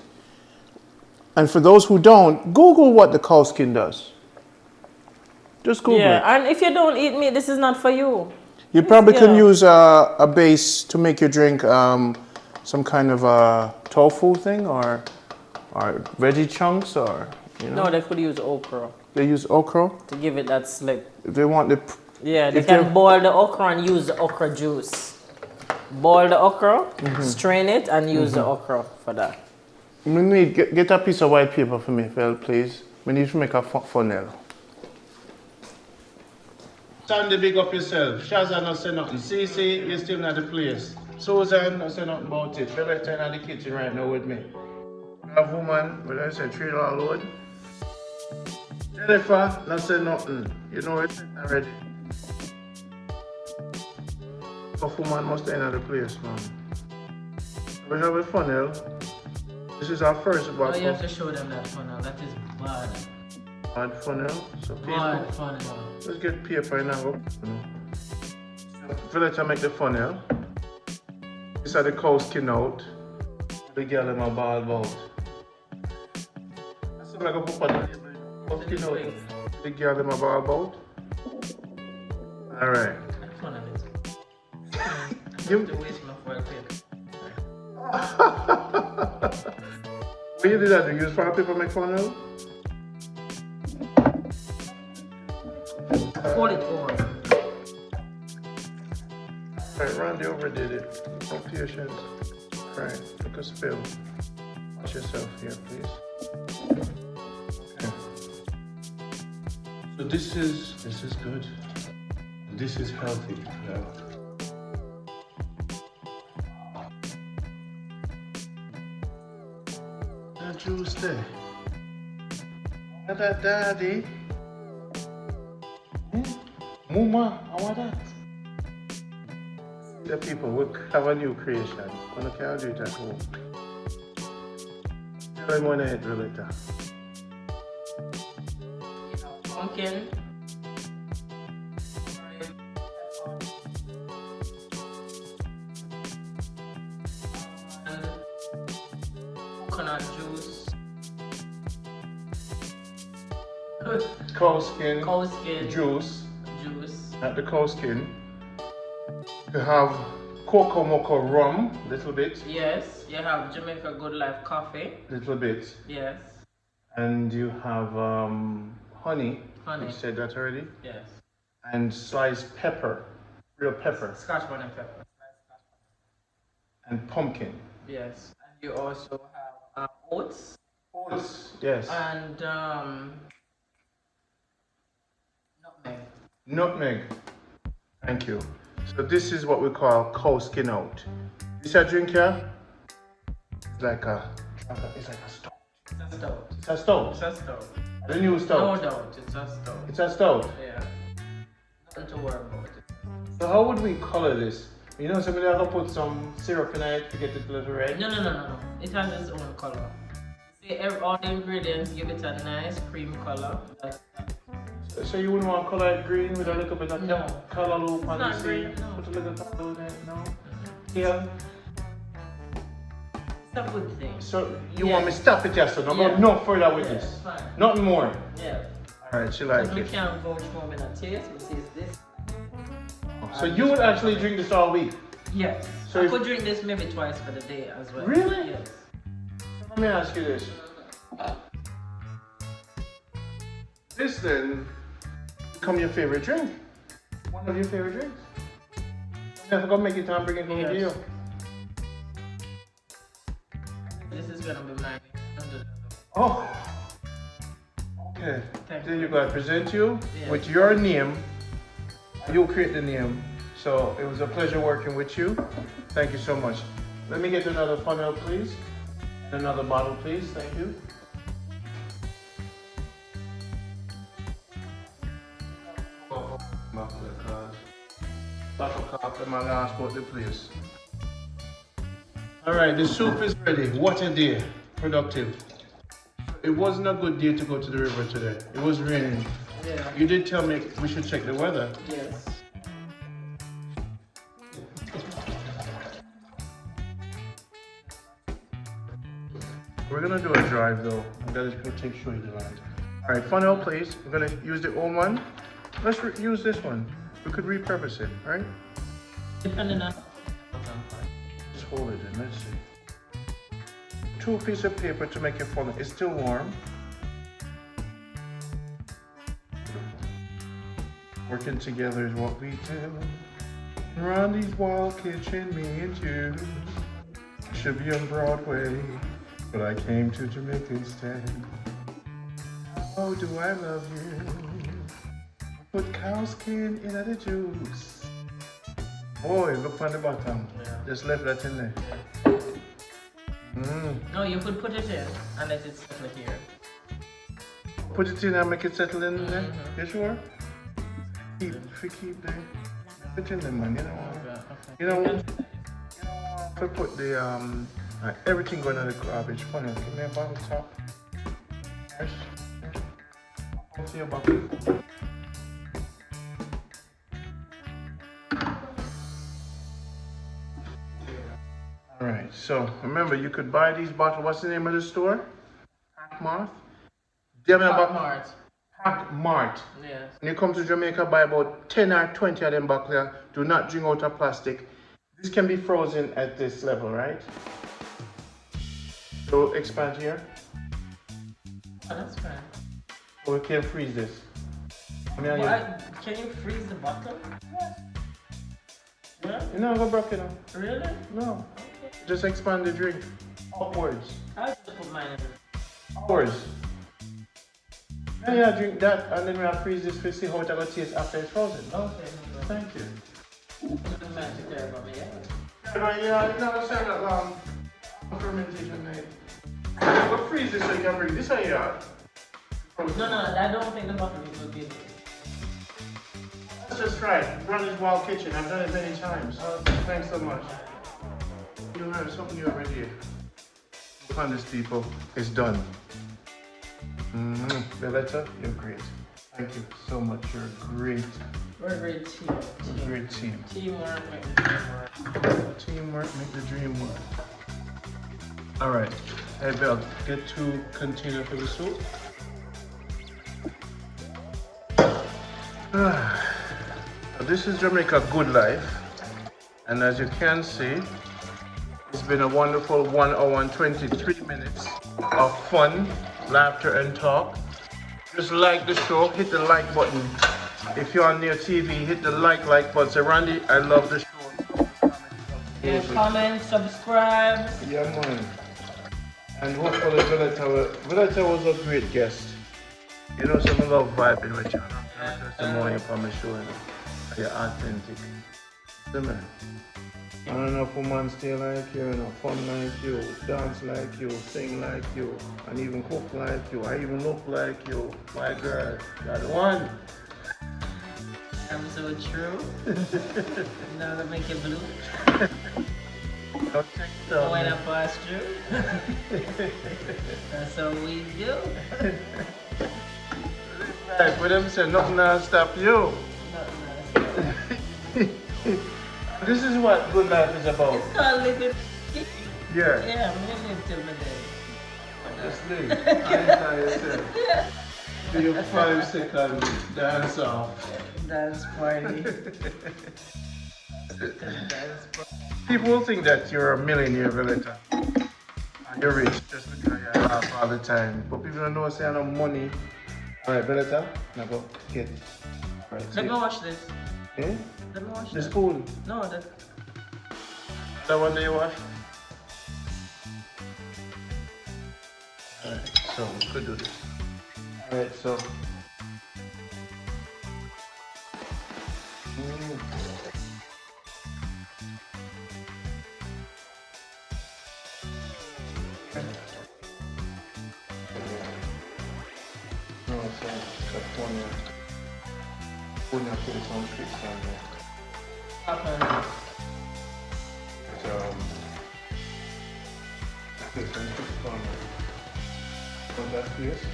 and for those who don't, Google what the cow skin does. Just Google it. And if you don't eat meat, this is not for you. You probably can use a base to make your drink some kind of a tofu thing or veggie chunks or, you know. No, they could use okra. They use okra? To give it that slip. If they want the... Yeah, they can boil the okra and use the okra juice. Boil the okra, strain it and use the okra for that. We need, get a piece of white paper for me, VEL, please. We need to make a funnel. Sandy, big up yourself. Shazza not say nothing. CC, you're still not the place. Susan, not say nothing about it. Valetta in the kitchen right now with me. We have woman, what I say, $3 load. Jennifer, not say nothing. You know it already. Tough woman must end at the place, man. We have a funnel. This is our first bottle. Oh, you have to show them that funnel. That is bad. Bad funnel. So bad funnel. Let's get paper now. Valetta make the funnel. This is the cow skin out. The girl in my ball out. That's like a put on cow skin out. The girl in my ball out. Alright. When you do that, do you use fire paper make funnel? Hold it over. Alright, Rondie overdid it. No patience. Alright, take a spill. Watch yourself here, please. Okay. So this is good. This is healthy. Yeah. That juice there. Look at that, daddy. Mama, I want that. The people will have a new creation. When I can't do it at home. I want to eat Valetta. Pumpkin. Coconut juice. Cow skin. Cow skin. Juice. Juice. At the cow skin. You have cocoa mocha rum, little bit. Yes. You have Jamaica Good Life coffee. Little bit. Yes. And you have honey. Honey. You said that already? Yes. And sliced pepper. Real pepper. Scotch bonnet pepper. And pumpkin. Yes. And you also have oats. Oats, yes. And nutmeg. Nutmeg. Thank you. So this is what we call cow skin out. This a drink here? It's like a stout. It's a stout. It's a stout. It's a stout. The new stout. No doubt, it's a stout. It's a stout. Yeah. Nothing to worry about it. So how would we color this? You know, somebody have to put some syrup in it to get it a little red. No. It has its own color. See, all the ingredients give it a nice cream color. So you wouldn't want to color it green with a little bit of color loop on the not green, no. Put a little color in it, no? Yeah. It's a good thing. So you want me to stop it here, so no further with this? Fine. Nothing more? Yeah. Alright, she like We it. can't vouch for me not taste, we taste this. So you would actually drink this all week? Yes. So I could drink this maybe twice for the day as well. Really? Yes. Let me ask you this. This then become your favorite drink? One of your favorite drinks? I forgot to make it and bring it home to you. This is gonna be mine. Oh. Okay. There you go. I present you Yes. with your name. You create the name. So it was a pleasure working with you. Thank you so much. Let me get another funnel, please. Another bottle, please. Thank you. Please. All right, the soup is ready. What a day. Productive. It wasn't a good day to go to the river today. It was raining. Yeah. You did tell me we should check the weather. Yes. We're gonna do a drive though. I'm gonna show you the land. All right, funnel, please. We're gonna use the old one. Let's use this one. We could repurpose it, right? Depending on. Just hold it in. Let's see. 2 pieces of paper to make your funnel. It's still warm. Working together is what we do. Rondie's Wild Kitchen, me and you. Should be on Broadway, but I came to Jamaica instead. Oh, do I love you? Put cow skin in the juice. Boy, look on the bottom. Yeah. Just left that in there. No, you could put it in and let it settle here. Put it in and make it settle in there. You sure? Keep there. Put it in there, man. You know what? If I put the everything going on the garbage. Funny, give me a bottle top. Yes. See your bottle. Alright, so remember you could buy these bottles. What's the name of the store? Pack Mart? Pack Mart. Yes. When you come to Jamaica, buy about 10 or 20 of them back there. Do not drink out of plastic. This can be frozen at this level, right? So expand here. Oh, that's fine. Or we can freeze this. Can you freeze the bottle? Yeah. You know, go broke it up. Really? No. Just expand the drink upwards. I'll just put mine in. Upwards. Yeah, drink that, and then we'll freeze this to see how it's going to taste after it's frozen. Okay. Thank you. Yeah. Yeah, you never said that long fermentation night. We'll freeze this so you can bring this out here. No, I don't think the bottle will be. That's just right. Rondie's Wild Kitchen. I've done it many times. Thanks so much. You learned something new already. Upon this, people, it's done. Valetta, you're great. Thank you so much. You're great. We're a great team. Great team. Teamwork makes the dream work. Teamwork make the dream work. All right. Hey, Belle, get 2 containers for the soup. This is Jamaica Good Life. And as you can see, it's been a wonderful 1 hour and 23 minutes of fun, laughter, and talk. Just like the show, hit the like button. If you're on your TV, hit the like button. Say, Rondie, I love the show. Yeah, comment, subscribe. Yeah, man. And hopefully Valetta was a great guest. You know, some love vibing with you. Testimony from the show. You're authentic. See, man. I don't know if women stay like you, fun like you, dance like you, sing like you, and even cook like you. I even look like you. My girl, you're the one. I'm so true. Now that make you blue. When I pass through. That's how we do. Right, but them say nothing will stop you. This is what good life is about. It's called living. Yeah. Yeah, I'm gonna live till my day. Just live. Enjoy yourself. Do your 5-second dance off. Dance party. Dance party. People will think that you're a millionaire, Valetta. And you're rich just because you laugh all the time. But people don't know say I have money. Alright, Valetta, now go get. Right, Let me watch this. Eh? Let me watch The this. spoon. No, that. That one that you wash? Alright, so we could do this. Alright, so. No, so California. California put some tricks on there. There's some tricks on there. On that place.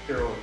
Sterile.